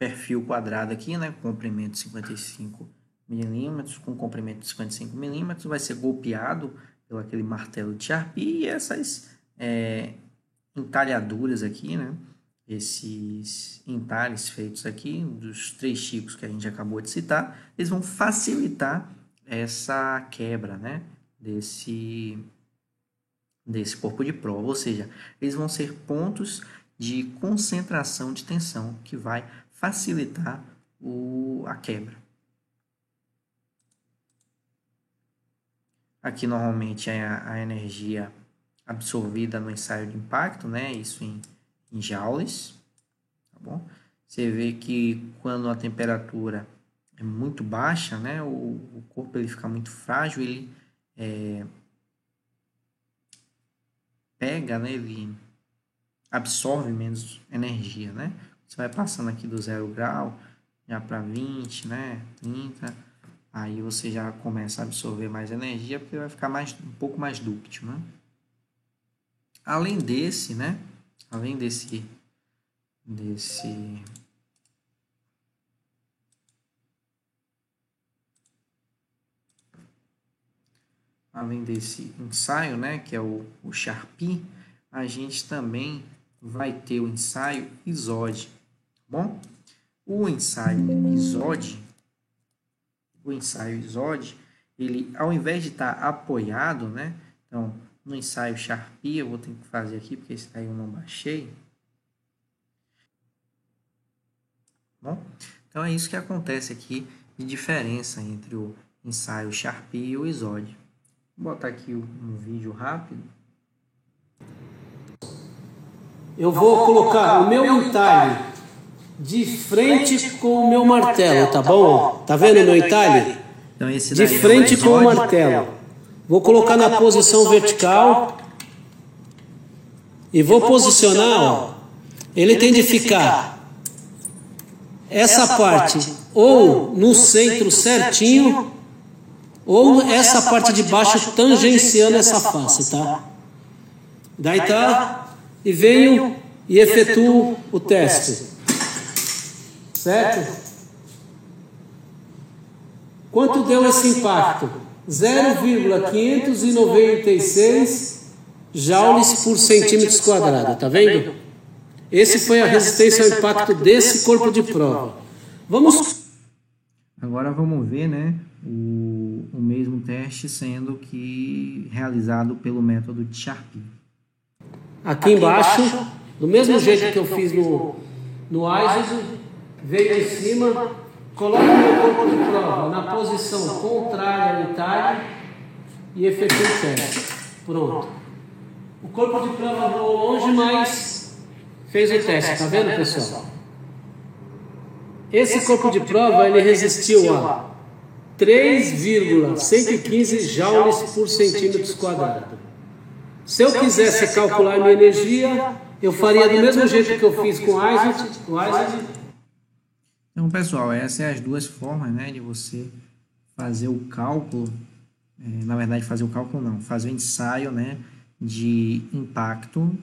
perfil quadrado aqui, né, comprimento de 55 milímetros, com comprimento de 55 milímetros, vai ser golpeado pelo aquele martelo de Charpy, e essas entalhaduras aqui, né, esses entalhes feitos aqui, dos 3 tipos que a gente acabou de citar, eles vão facilitar essa quebra, né, desse corpo de prova, ou seja, eles vão ser pontos de concentração de tensão que vai facilitar a quebra. Aqui normalmente é a energia absorvida no ensaio de impacto, né? Isso em joules, tá bom? Você vê que quando a temperatura é muito baixa, né? O corpo ele fica muito frágil, ele pega, né? Ele absorve menos energia, né? Você vai passando aqui do 0 grau já para 20, né? 30. Aí você já começa a absorver mais energia, porque vai ficar um pouco mais dúctil, né? Além desse, né? Além desse ensaio, né? Que é o Charpy, a gente também vai ter o ensaio ISOD, tá bom? O ensaio ISOD, ele, ao invés de estar apoiado, né? Então, no ensaio Charpy, eu vou ter que fazer aqui, porque esse daí eu não baixei. Bom, então é isso que acontece aqui de diferença entre o ensaio Charpy e o ISOD. Vou botar aqui um vídeo rápido. Eu vou colocar o meu entalhe de frente com o meu martelo, tá bom? Tá vendo o meu entalhe? Então, esse de frente com o martelo. Vou colocar na posição vertical e vou posicionar, ó. Ele tem de ficar essa parte ou no centro certinho, ou essa parte de baixo tangenciando essa face, tá? Daí tá, e venho e efetuo o teste. Certo? Quanto deu esse impacto? 0,596 joules por centímetros quadrados, tá vendo? Esse foi a resistência ao impacto desse corpo de prova. Agora vamos ver, né, o mesmo teste sendo que realizado pelo método de Charpy. Aqui embaixo, do mesmo jeito que eu fiz no ISOD, veio em cima, coloco o meu corpo de prova na posição contrária ao entalhe e efetuo o teste. Pronto. O corpo de prova voou longe, mas fez o teste, tá vendo, pessoal? Esse corpo de prova ele resistiu a 3,115 joules por centímetros quadrados. Se eu quisesse calcular minha energia, eu faria do mesmo jeito que eu fiz com o ISOD. Então, pessoal, essas são as duas formas, né, de você fazer o cálculo na verdade fazer o cálculo não, fazer o ensaio, né, de impacto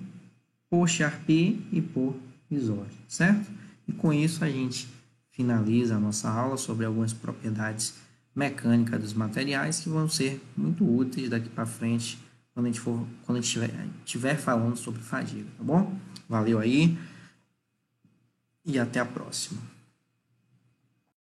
por Sharpe e por Visor, certo? E com isso a gente finaliza a nossa aula sobre algumas propriedades mecânicas dos materiais que vão ser muito úteis daqui para frente quando a gente estiver falando sobre fadiga, tá bom? Valeu aí e até a próxima.